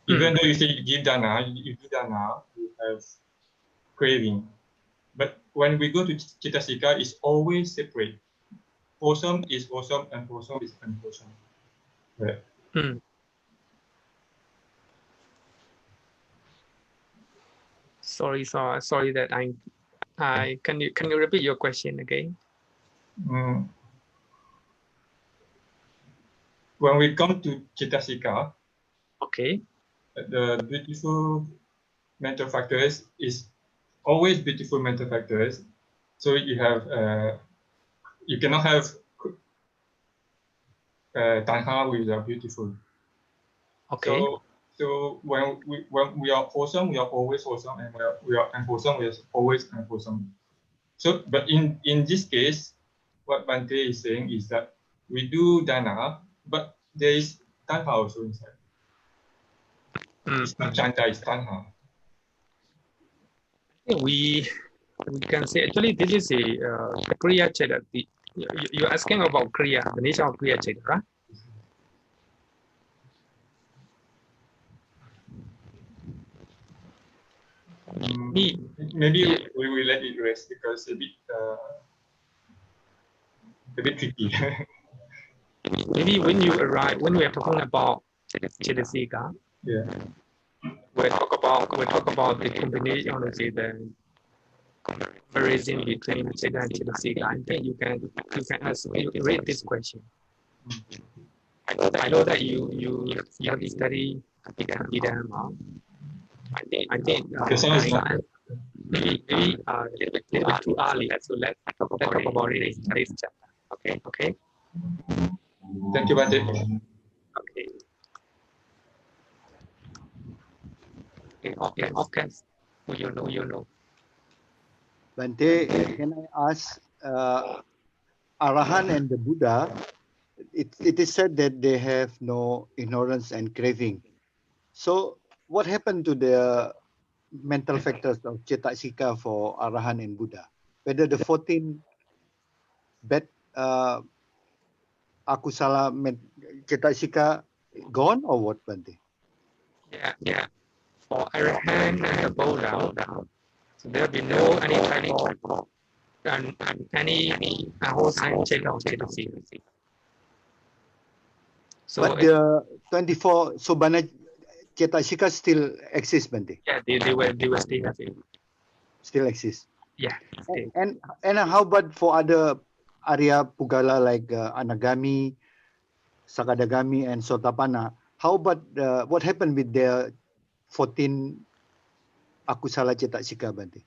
Even though you say you give dana, you do dana, you have craving. But when we go to Citta-sikha, it's always separate. Wholesome is wholesome and wholesome is unwholesome. Right. Sorry that I can you repeat your question again? When we come to Citta-sikha, okay, the beautiful mental factors is always beautiful mental factors. So you have you cannot have tanha without beautiful. Okay. So when we are wholesome, we are always wholesome, and we are unwholesome, we are always unwholesome. So, but in this case, what Bhante is saying is that we do dana, but there is tanha also inside. It's not chanda, it's tanha. We can say actually this is a kriya cheta. You're asking about kriya, the nature of kriya cheta, right? Maybe we will let it rest because a bit tricky. Maybe when you arrive, when we are talking about Citta-sikha, yeah, we talk about the combination, the comparison between Citta and Citta-sikha. I think you can read this question. I know that you have studied Abhidhamma. I think maybe a little bit too early. So let's talk about it in this chapter. Okay. Thank you, Bhante. Okay. Okay. You know. Bhante, can I ask, Arahan and the Buddha, it is said that they have no ignorance and craving. So what happened to the mental factors of Citta-sikha for Arahan and Buddha? Whether the 14 bad akusala Citta-sikha gone or what, Bhante? Yeah. For Arahan and the Buddha, so there will be no any type of and any wholesome Citta or Citta. So But the 24 Sobana Cetasika still exists, Bante. yeah, they were still having. Still exists. Yeah. Still. And how about for other Arya Pugala like Anagami, Sakadagami, and Sotapanna? How about what happened with their 14 Akusala Cetasika, Bante?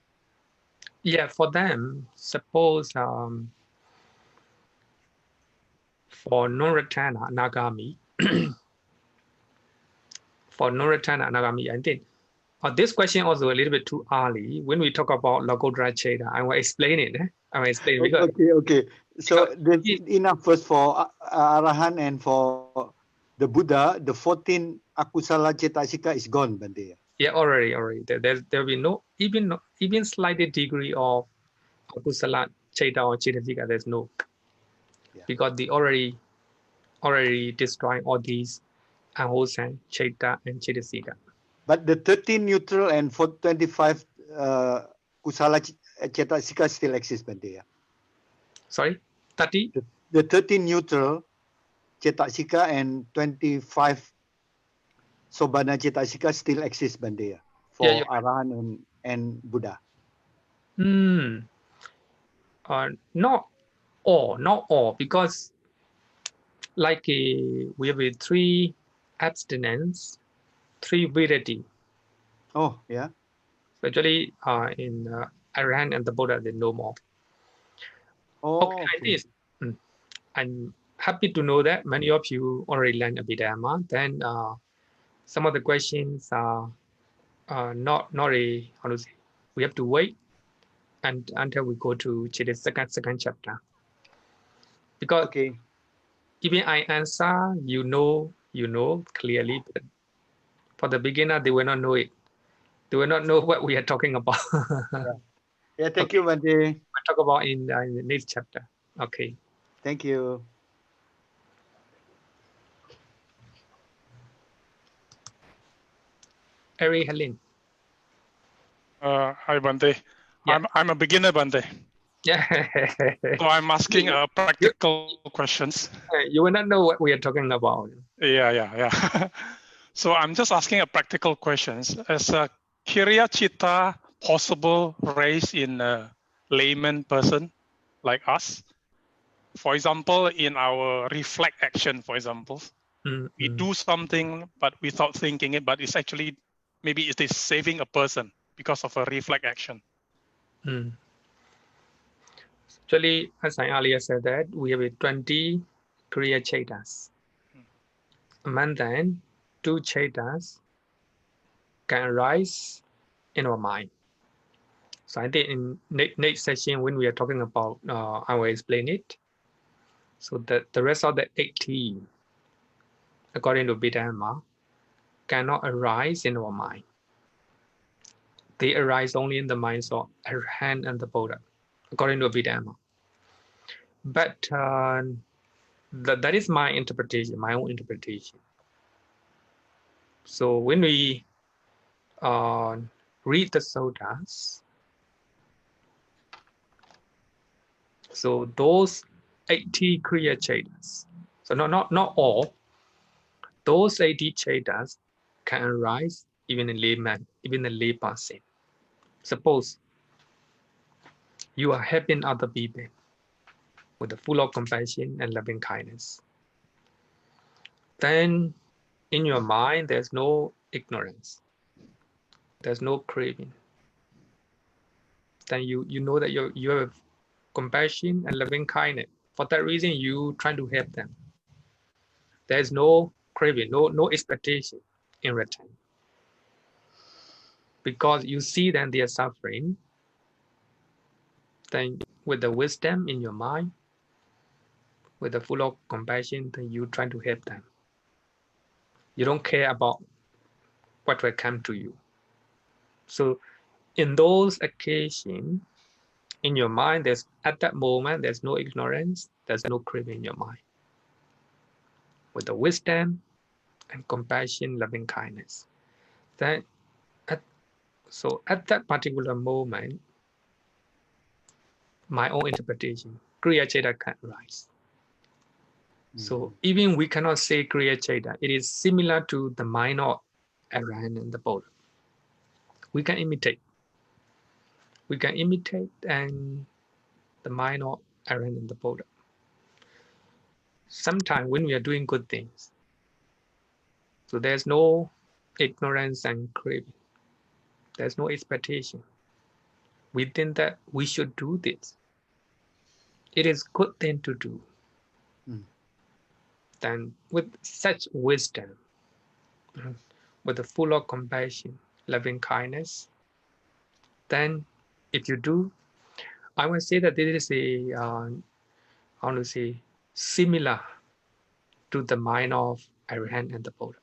Yeah, for them, suppose for non-returner Nagami, for non-returner Nagami, I think this question also a little bit too early. When we talk about Lokodra Citta, I will explain it. I will explain because Okay. So because there's enough first for Arahan and for the Buddha. The 14 Akusala Cetasika is gone, Bante. yeah, already. There will be even slight degree of Akusala Citta or Cittasika. There's no, because they already destroyed all these unwholesome Citta and Cittasika. But the 13 neutral and 25 Kusala Cetasika still exist, Bante. Sorry, 30. The 13 neutral Cetasika and 25 Sobana Cetasika still exist, Bante, for Yeah. Arahan and Buddha. Not all, because like we have 3 abstinence, 3 virity. Oh, yeah. So actually, in Iran and the Buddha, there's no more. Oh, okay. I'm happy to know that many of you already learned Abhidhamma. Then some of the questions are not a, how to say, we have to wait until we go to the second chapter. Because even I answer, you know clearly, but for the beginner, they will not know it. They will not know what we are talking about. Yeah, thank you, Bante. We'll talk about in the next chapter. Okay. Thank you. Ari Helene. Hi, Bante. Yeah. I'm a beginner, Bante. Yeah. So I'm asking practical questions. You will not know what we are talking about. Yeah. So I'm just asking a practical questions. Is a Kriya Citta possible raised in a layman person like us? For example, in our reflect action, for example, we do something but without thinking it, but it's actually maybe it is saving a person because of a reflect action. Actually, as I earlier said, that we have 20 Kriya Cittas. Among them, 2 Cittas can arise in our mind. So I think in next session, when we are talking about, I will explain it. So the rest of the 18, according to Abhidhamma, cannot arise in our mind. They arise only in the minds of Arahant and the Buddha, according to Abhidhamma. But that is my interpretation, my own interpretation. So when we read the suttas, so those 80 Kriya Cittas, so not all, those 80 Cittas can arise even in layman, even a lay person. Suppose you are helping other people with the full of compassion and loving kindness. Then in your mind, there's no ignorance. There's no craving. Then you know that you have compassion and loving kindness. For that reason, you try to help them. There's no craving, no expectation in return. Because you see them, they are suffering. Then with the wisdom in your mind, with the full of compassion, then you try to help them. You don't care about what will come to you. So in those occasions, in your mind, at that moment, there's no ignorance, there's no craving in your mind. With the wisdom and compassion, loving kindness. Then at that particular moment, my own interpretation, Kriya Cheda can arise. So even we cannot say Kriya Cheda, it is similar to the mind of Arahant and the Buddha. We can imitate. We can imitate and the mind of Arahant and the Buddha. Sometimes when we are doing good things, so there's no ignorance and craving. There's no expectation. We think that we should do this. It is a good thing to do. Then with such wisdom, with a full of compassion, loving kindness, then if you do, I would say that this is a, I want to say, similar to the mind of Arahant and the Buddha.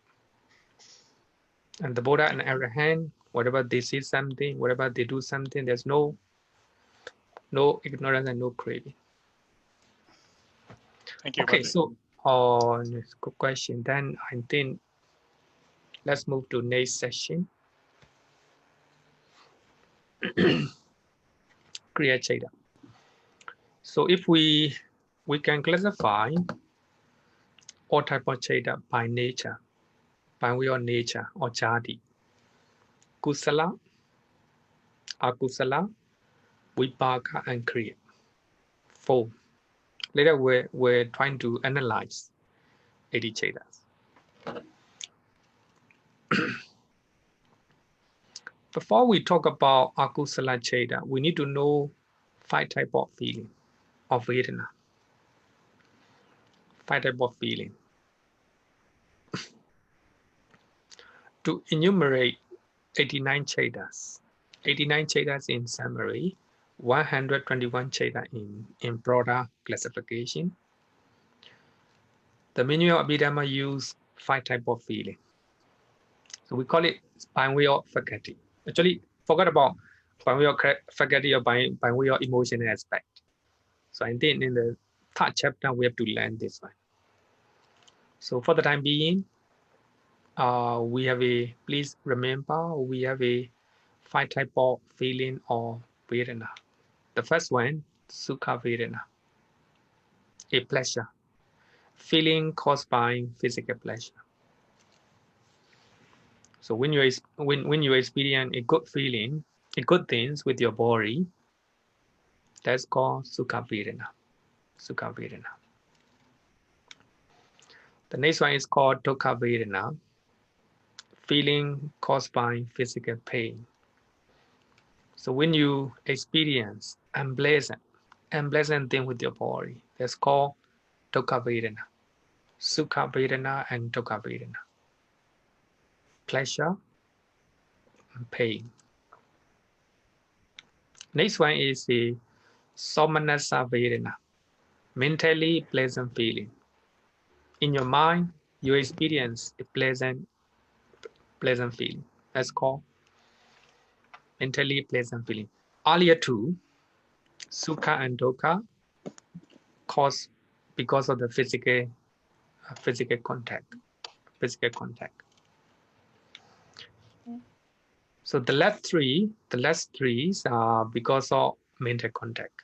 And the Buddha and Arahant, whatever they see something, whatever they do something, there's no ignorance and no craving. Thank you. Okay, Bhante. so good question. Then I think let's move to next session. Kriya Cheda. So if we can classify all type of Cheda by nature, by way of nature or jati. Kusala, Akusala, Vipaka, and Kriya. 4. Later we're trying to analyze 80 Chedas. Before we talk about Akusala Cheda, we need to know 5 types of feeling of Vedana. 5 types of feeling. To enumerate 89 Chedas. 89 Chedas in summary, 121 Cheda in broader classification. The manual of Abhidhamma use 5 types of feeling. So we call it by way of forgetting. Actually, forget about by way of forgetting or by way of emotional aspect. So I think in the 3rd chapter, we have to learn this one. So for the time being, we have please remember, we have 5 types of feeling or Vedana. The first one, Sukha Vedana, a pleasure, feeling caused by physical pleasure. So when you experience a good feeling, a good things with your body, that's called Sukha Vedana. Sukha Vedana. The next one is called Dukkha Vedana, feeling caused by physical pain. So when you experience unpleasant thing with your body, that's called Dukkha Vedana. Sukha Vedana and Dukkha Vedana. Pleasure and pain. Next one is the Somanasa Vedana, mentally pleasant feeling. In your mind, you experience a pleasant feeling. That's called mentally pleasant feeling. Earlier two, Sukha and Dukkha, caused because of the physical contact. So the last three are because of mental contact.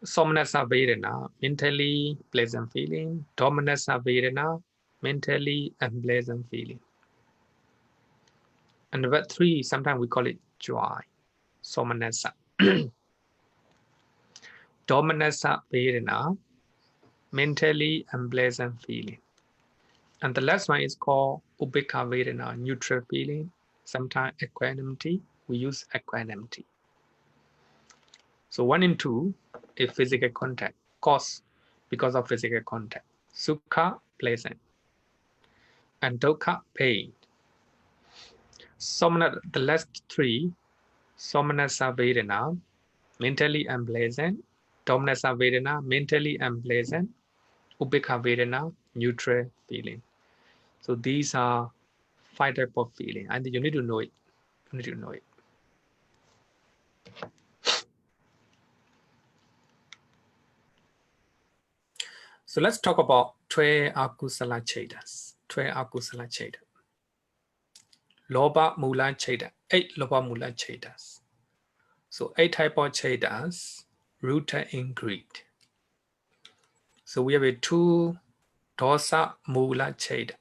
Somanasa Vedana, mentally pleasant feeling. Domanasa Vedana, mentally unpleasant feeling. And the 3, sometimes we call it joy. Somanasa. Domanasa Vedana, mentally unpleasant feeling. And the last one is called Ubekha Vedana, neutral feeling. Sometimes equanimity. We use equanimity. So 1 and 2 is physical contact, caused because of physical contact. Sukha, pleasant. And Dukkha, pain. The last 3, Somanasa Vedana, mentally unpleasant. Domanasa Vedana, mentally unpleasant. Ubekha Vedana, neutral feeling. So these are 5 types of feeling, and you need to know it. So let's talk about 12 Akusala Chedas. 12 Akusala Chedas. Loba Mula Cheda. 8 Loba Mula Chedas. So 8 types of Chedas rooted in greed. So we have a 2 dosa mula cheta,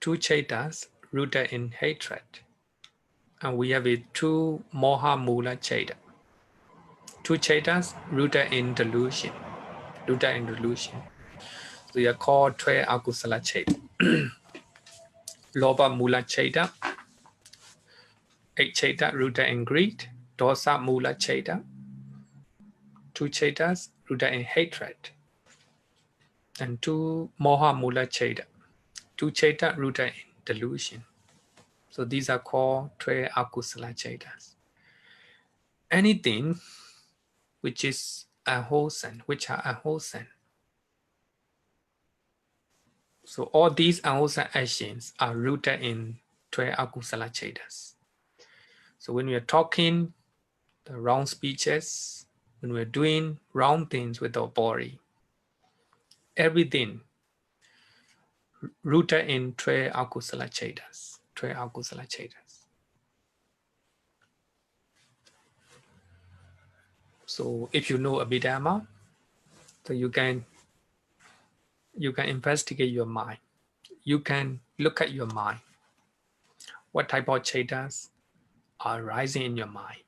2 chetas rooted in hatred. And we have a 2 moha mula cheta, 2 chetas rooted in delusion. So they are called 12 akusala cheta. Loba mula cheta, 8 cheta rooted in greed. Dosa mula cheta, 2 chetas rooted in hatred. And 2 moha mula cheta, 2 cheta rooted in delusion. So these are called 12 akusala chetas. Anything which is unwholesome, which are unwholesome. So all these unwholesome actions are rooted in 12 akusala chetas. So when we are talking the wrong speeches, when we are doing wrong things with our body, everything rooted in 12 akusala chetas. 12 akusala chetas. So if you know Abhidhamma, so you can investigate your mind. You can look at your mind. What type of chetas are rising in your mind?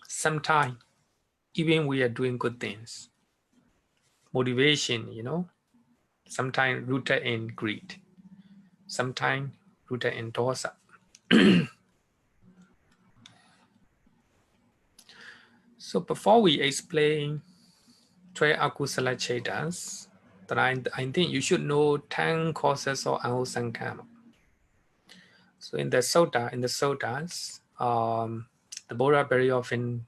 Sometimes, even we are doing good things, motivation, sometimes rooted in greed, sometimes rooted in dosa. So before we explain 12 akusala chetas, that I think you should know 10 causes of unwholesome karma. So in the suttas, the Buddha very often,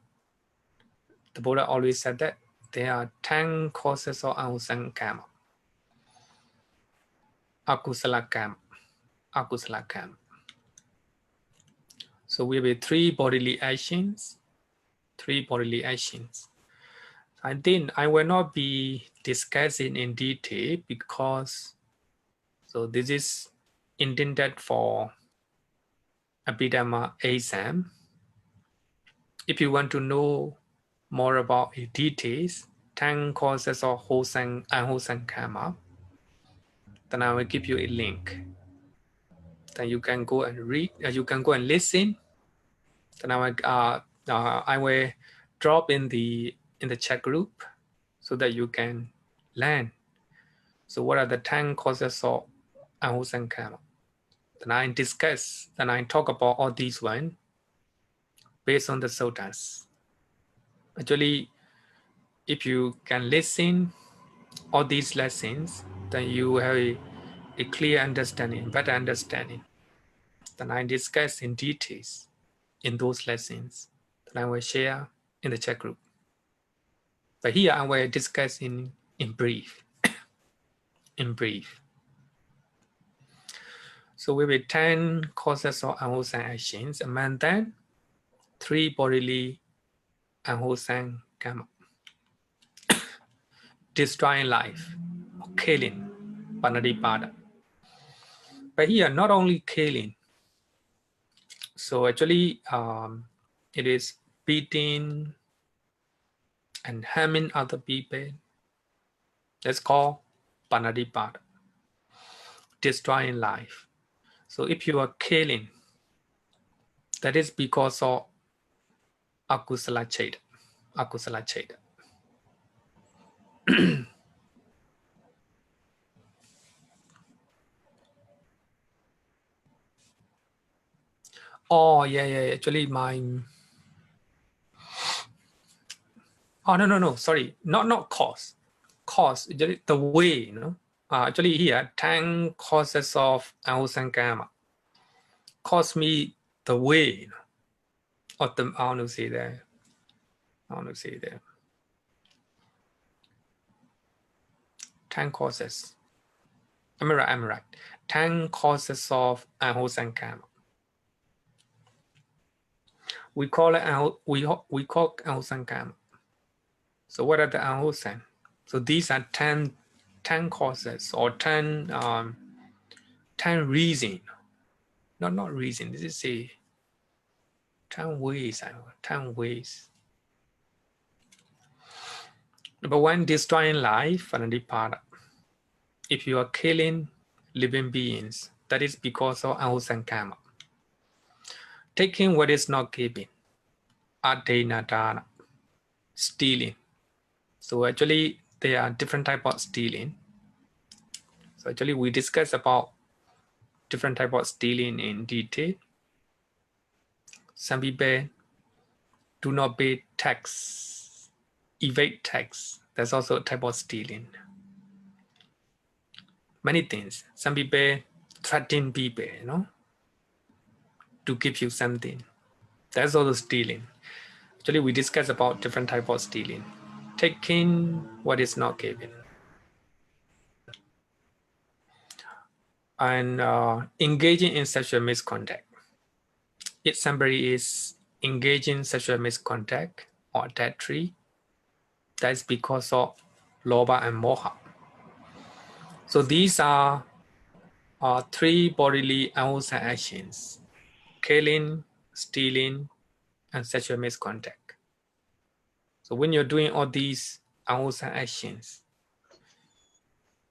the Buddha always said that there are 10 causes of unwholesome karma. Akusala karma. Akusala karma. So we have 3 bodily actions. 3 bodily actions. I think I will not be discussing in detail because so this is intended for Abhidhamma exam. If you want to know more about the details, 10 causes of wholesome unwholesome karma, then I will give you a link. Then you can go and read, you can go and listen. Then I will drop in the chat group so that you can learn. So what are the 10 causes of unwholesome karma? Then I discuss, then I talk about all these one based on the suttas. Actually, if you can listen all these lessons, then you have a clear understanding, better understanding. Then I discuss in details in those lessons. Then I will share in the chat group. But here I will discuss in brief. In brief. So we have 10 causes of unwholesome actions. Among them, 3 bodily unwholesome karma. Destroying life, killing, panadipada. But here, not only killing. So actually, it is beating and harming other people. That's called panadipada. Destroying life. So if you are killing, that is because of akusala cheta. Akusala cheta. Oh yeah. Actually, oh no. Sorry, not cause. Cause the way, Actually, here 10 causes of unwholesome karma. Cause me the way, or the I want to say that. 10 causes. I'm right. 10 causes of unwholesome karma. We call it we call unwholesome karma. So what are the unwholesome? So these are 10 causes or 10 reasons. Not reason. This is a 10 ways. 10 ways. Number one, destroying life, Anandipara. If you are killing living beings, that is because of Ahusan Karma. Taking what is not given, Adhenadana, stealing. So actually, there are different types of stealing. So actually, we discussed about different types of stealing in detail. Some people do not pay tax, evade tax. That's also a type of stealing. Many things. Some people threaten people, to give you something. That's also stealing. Actually, we discussed about different types of stealing. Taking what is not given. And engaging in sexual misconduct. If somebody is engaging in sexual misconduct or adultery, that's because of lobha and moha. So these are three bodily unwholesome actions: killing, stealing, and sexual misconduct. So when you're doing all these unwholesome actions,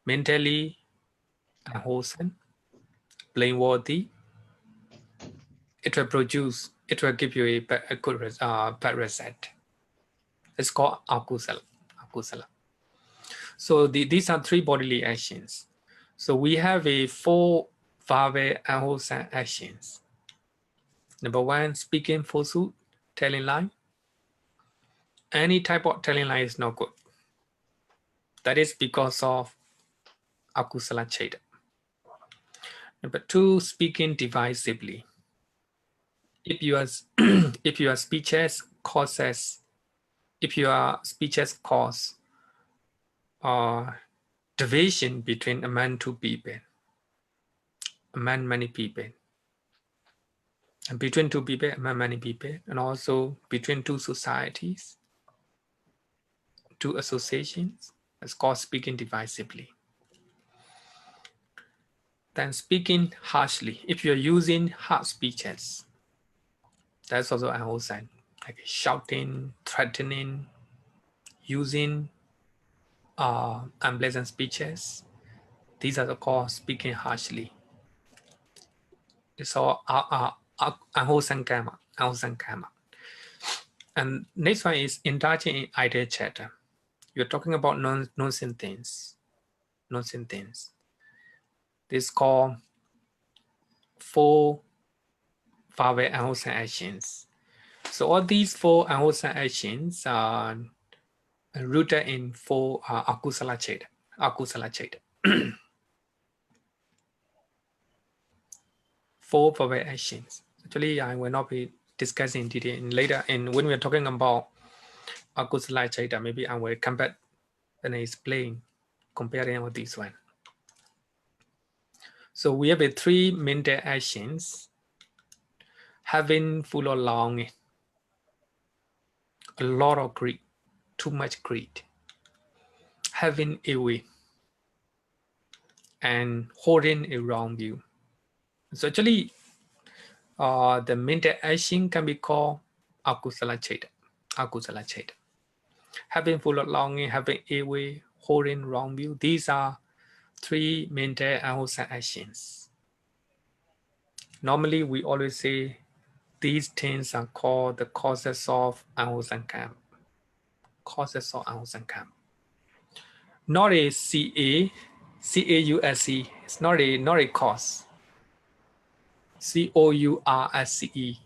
mentally unwholesome, blameworthy, it will give you a good bad result. It's called akusala. So these are three bodily actions. So we have a 4 verbal unwholesome actions. Number one, speaking falsehood, telling lie. Any type of telling lie is not good. That is because of akusala cheta. Number two, speaking divisively. If your speeches cause division between among two people, among many people, and between two people, among many people, and also between two societies, two associations, it's called speaking divisively. Then speaking harshly. If you're using harsh speeches, that's also an old sign, like shouting, threatening, using unpleasant speeches. These are called speaking harshly. It's all unwholesome karma. And next one is indulging in idle chatter. You're talking about nonsense things. This is called 4 verbal unwholesome actions. So all these 4 unwholesome actions are rooted in 4 akusala cheta. 4 verbal actions. Actually, I will not be discussing in detail later. And when we are talking about akusala cheta, maybe I will come back and explain, comparing with this one. So we have 3 mental actions: having full or longing, a lot of greed, too much greed, having a way, and holding a wrong view. So actually, the mental action can be called akusala cheta. Having full of longing, having a way, holding wrong view. These are 3 mental unwholesome actions. Normally, we always say these things are called the causes of unwholesome karma. Causes of unwholesome karma. Not a C-A-U-S-E. It's not a cause. C-O-U-R-S-E,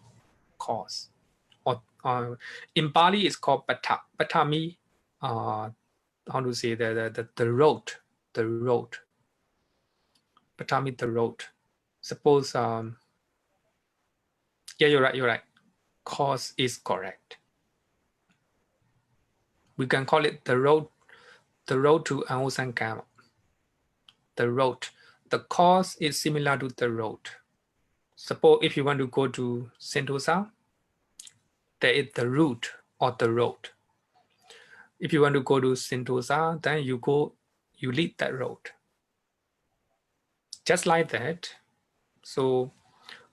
cause. Or in Bali, it's called bata. Bata means how to say the road. The road. Bata means the road. Suppose yeah, you're right. Cause is correct. We can call it the road to unwholesome karma. The road. The cause is similar to the road. Suppose if you want to go to Sentosa, there is the route or the road. If you want to go to Sentosa, then you lead that road. Just like that. So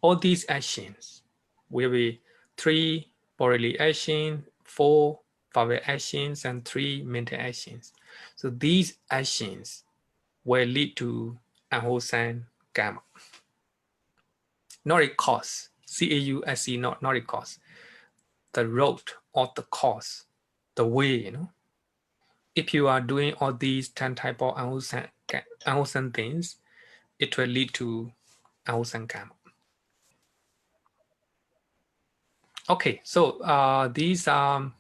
all these actions will be 3 bodily actions, 4 verbal actions, and 3 mental actions. So these actions will lead to unwholesome karma. Not a cause, C-A-U-S-E, not a cause. The road or the cause, the way, you know. If you are doing all these 10 type of unwholesome things, it will lead to unwholesome karma. Okay, so these are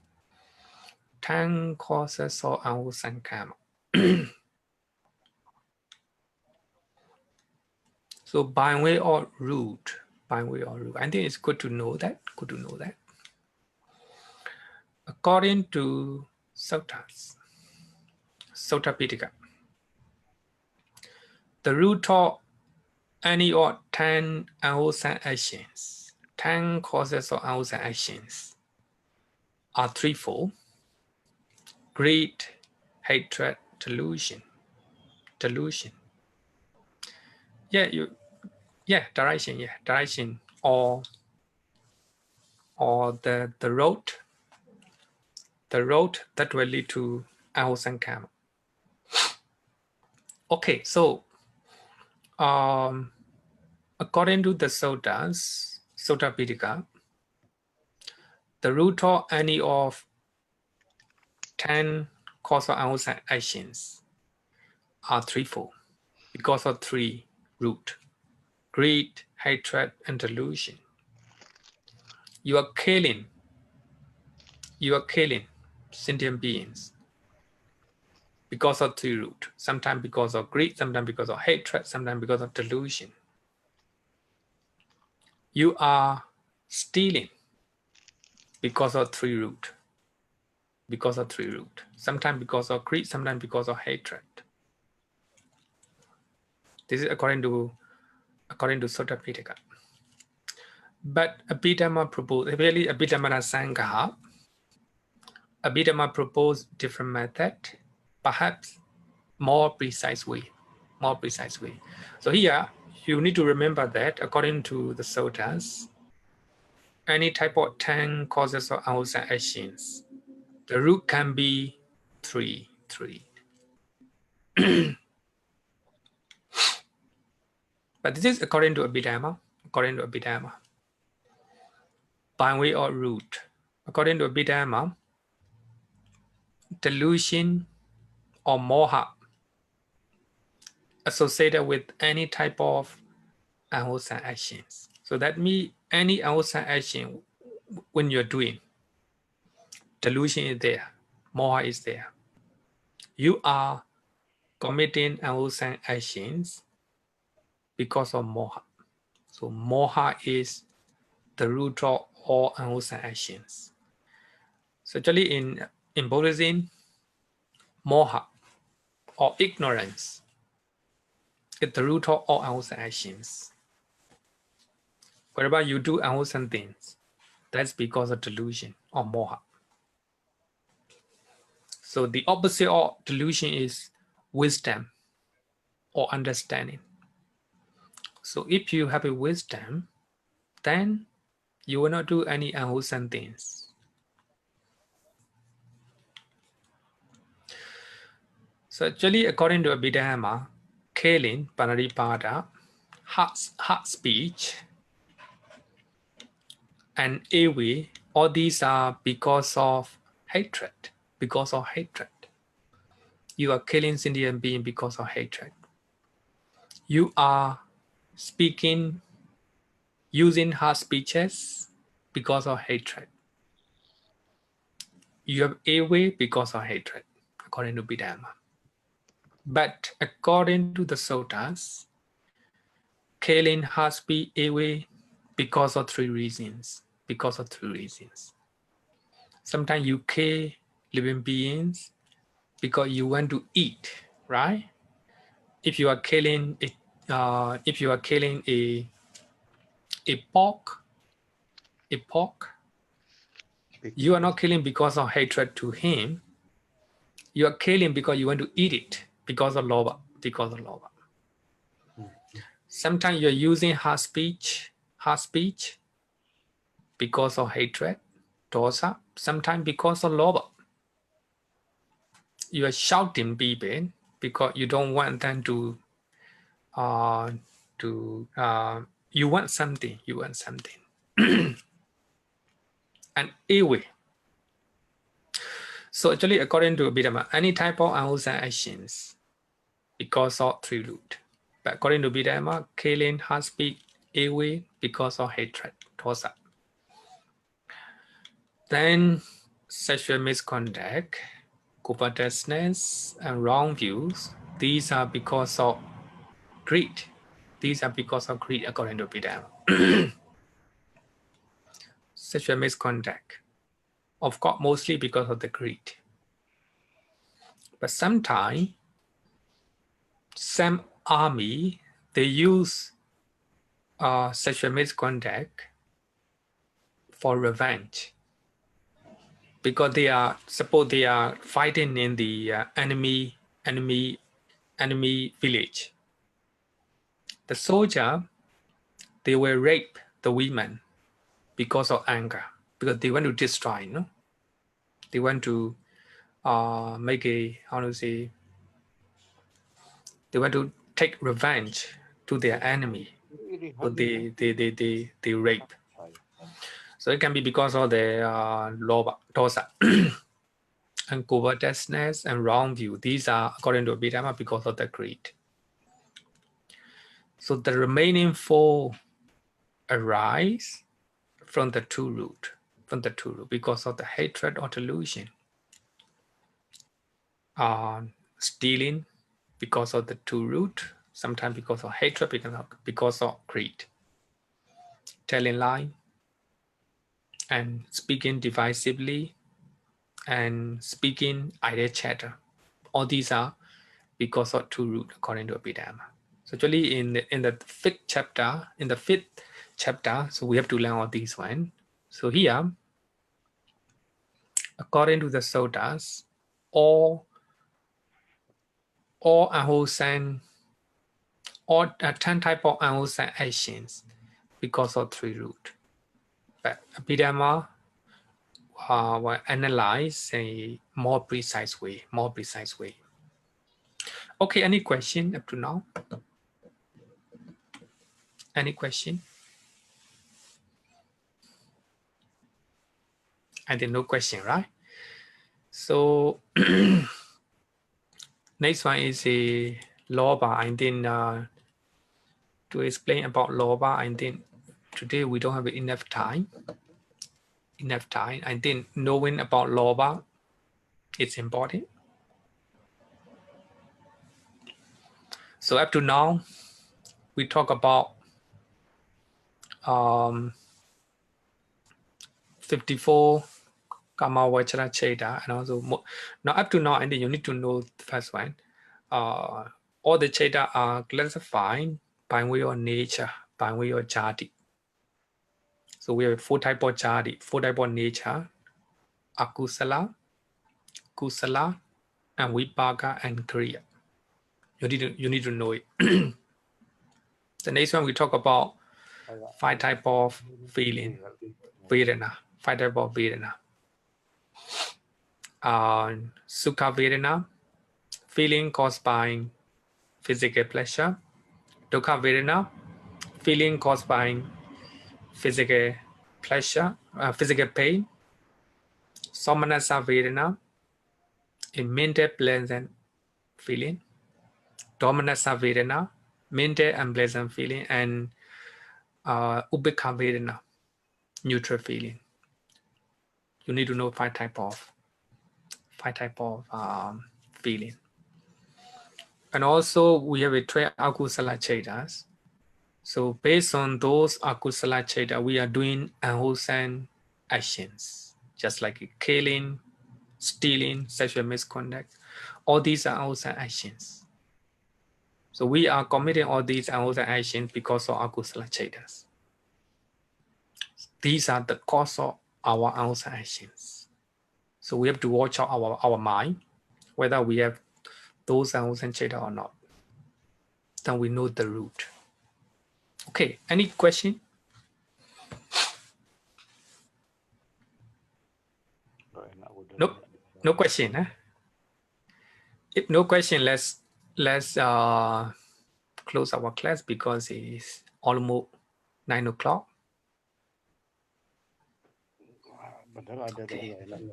10 causes of unwholesome karma. So by way of root, I think it's good to know that. According to Suttas, Sutta Pitaka, the root of any or 10 unwholesome actions, 10 causes of unwholesome actions are threefold: greed, hatred, delusion. Direction, or the road that will lead to unwholesome karma. Okay, so according to the Suttas, Sutta Pitaka, the root of any of 10 causal unwholesome actions are threefold because of 3 root: greed, hatred, and delusion. You are killing sentient beings because of 3 root. Sometimes because of greed, sometimes because of hatred, sometimes because of delusion. You are stealing because of 3 root. Sometimes because of greed, sometimes because of hatred. This is according to Sutta Pitaka. But Abhidhamma proposed, really Abhidhammattha-sangaha, Abhidhamma proposed different method, perhaps more precise way. So here you need to remember that according to the suttas, any type of 10 causes of unwholesome actions, the root can be three. But this is according to Abhidhamma. By way of root, according to Abhidhamma, delusion or moha associated with any type of unwholesome actions. So that means any unwholesome action when you're doing, delusion is there, moha is there. You are committing unwholesome actions because of moha. So moha is the root of all unwholesome actions. So actually in Buddhism, moha or ignorance is the root of all unwholesome actions. Wherever you do unwholesome things, that's because of delusion or moha. So the opposite of delusion is wisdom or understanding. So if you have a wisdom, then you will not do any unwholesome things. So actually, according to Abhidhamma, killing, panaripada, hard speech, and awe, all these are because of hatred. You are killing sentient being because of hatred. You are speaking, using hard speeches because of hatred. You have awe because of hatred, according to Abhidhamma. But according to the suttas, killing has been away because of 3 reasons. Sometimes you kill living beings because you want to eat, right? If you are killing a pork, you are not killing because of hatred to him. You are killing because you want to eat it because of lobha. Sometimes you're using hard speech because of hatred, dosa, sometimes because of lobha. you are shouting people because you don't want them to you want something, and anyway. So actually, according to Abhidhamma, any type of unwholesome actions because of three root. But according to Abhidhamma, killing, heart speed, away because of hatred, dosa. Then sexual misconduct, covetousness, and wrong views. These are because of greed. These are because of greed, according to Abhidhamma. Sexual misconduct, of course, mostly because of the greed. But sometimes, some army, they use sexual misconduct for revenge, because they are, suppose they are fighting in the enemy village. The soldier, they will rape the women because of anger, because they want to destroy, no? They want to make a, how to say, they want to take revenge to their enemy, but they rape. So it can be because of the loba, dosa, and covetousness and wrong view. These are, according to Abhidhamma, because of the greed. So the remaining four arise from the two root, because of the hatred or delusion. Stealing because of the two root, sometimes because of hatred, because of greed. Telling lie, and speaking divisively, and speaking idle chatter. All these are because of two root, according to Abhidhamma. So actually, in the fifth chapter, so we have to learn all these one. So here, according to the suttas, all unwholesome, all 10 type of unwholesome actions because of three root. But Abhidhamma will analyze a more precise way. Okay, any question up to now? Any question? I think no question, right? So next one is a loba. I think to explain about loba, I think today we don't have enough time. I think knowing about loba is important. So up to now, we talk about 54 Kama Vachara Cheta, and also now up to now, I think you need to know the first one. All the Cheta are classified by way of nature, by way of jati. So we have 4 type of jati, 4 type of nature: akusala, kusala, and vipaka, and kriya. You need to know it. The next one we talk about 5 type of feeling, vedana, 5 type of vedana. Sukha vedana, feeling caused by physical pleasure. Dukkha vedana, feeling caused by physical pleasure, physical pain. Somanasa vedana, a mental pleasant feeling. Domanasa vedana, mental unpleasant feeling, and ubekha vedana, neutral feeling. You need to know 5 type of feeling. And also we have a 12 akusala chetas. So based on those akusala cheta, we are doing unwholesome actions, just like killing, stealing, sexual misconduct. All these are unwholesome actions. So we are committing all these unwholesome actions because of akusala chetas. These are the cause of our unwholesome actions. So we have to watch out our mind, whether we have those unwholesome cheta or not. Then we know the root. Okay, any question? Nope, no question. If no question, let's close our class because it's almost 9 o'clock. Padahal ada tadi nggak enak.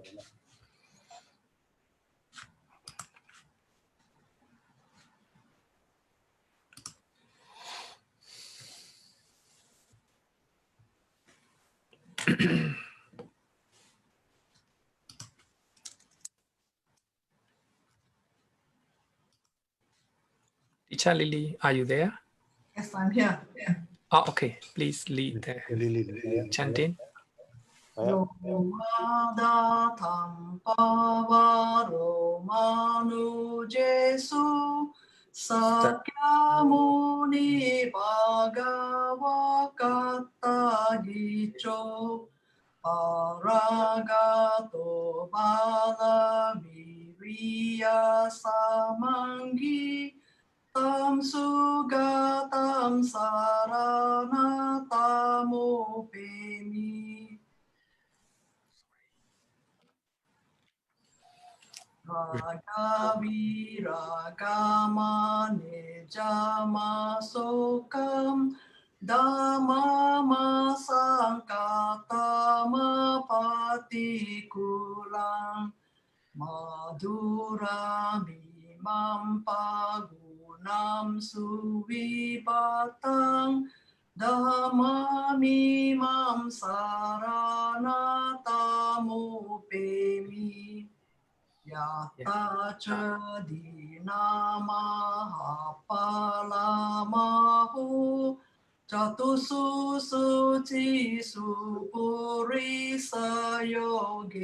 Teacher Lily, are you there? Yes, I'm here. Yeah. Oh, okay. Please lead the chanting. Romada Tampavaro Manu Jesu Sakyamuni Bhagavakata Gicho Aragato Bala Viriya Samangi Tam Sugatam Saranatamo Pemi Ragavi Ragama Nijama Sokam Dhamma Sankatama Patikulang Madhura Mimam Pagunam Suvibatang Dhamma Mimam Saranatamu Pemi Yata Chadinama Palamahu Chatusu Suci Supuri Sayogesu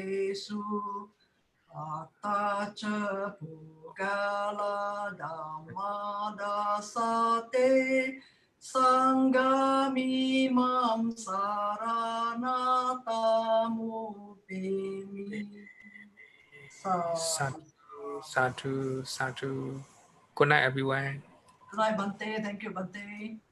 Atacha Pugala Dhammada Sate Sanggami Mam Saranatamu Pemi Sadhu. Good night, everyone. Good night, Bhante. Thank you, Bhante.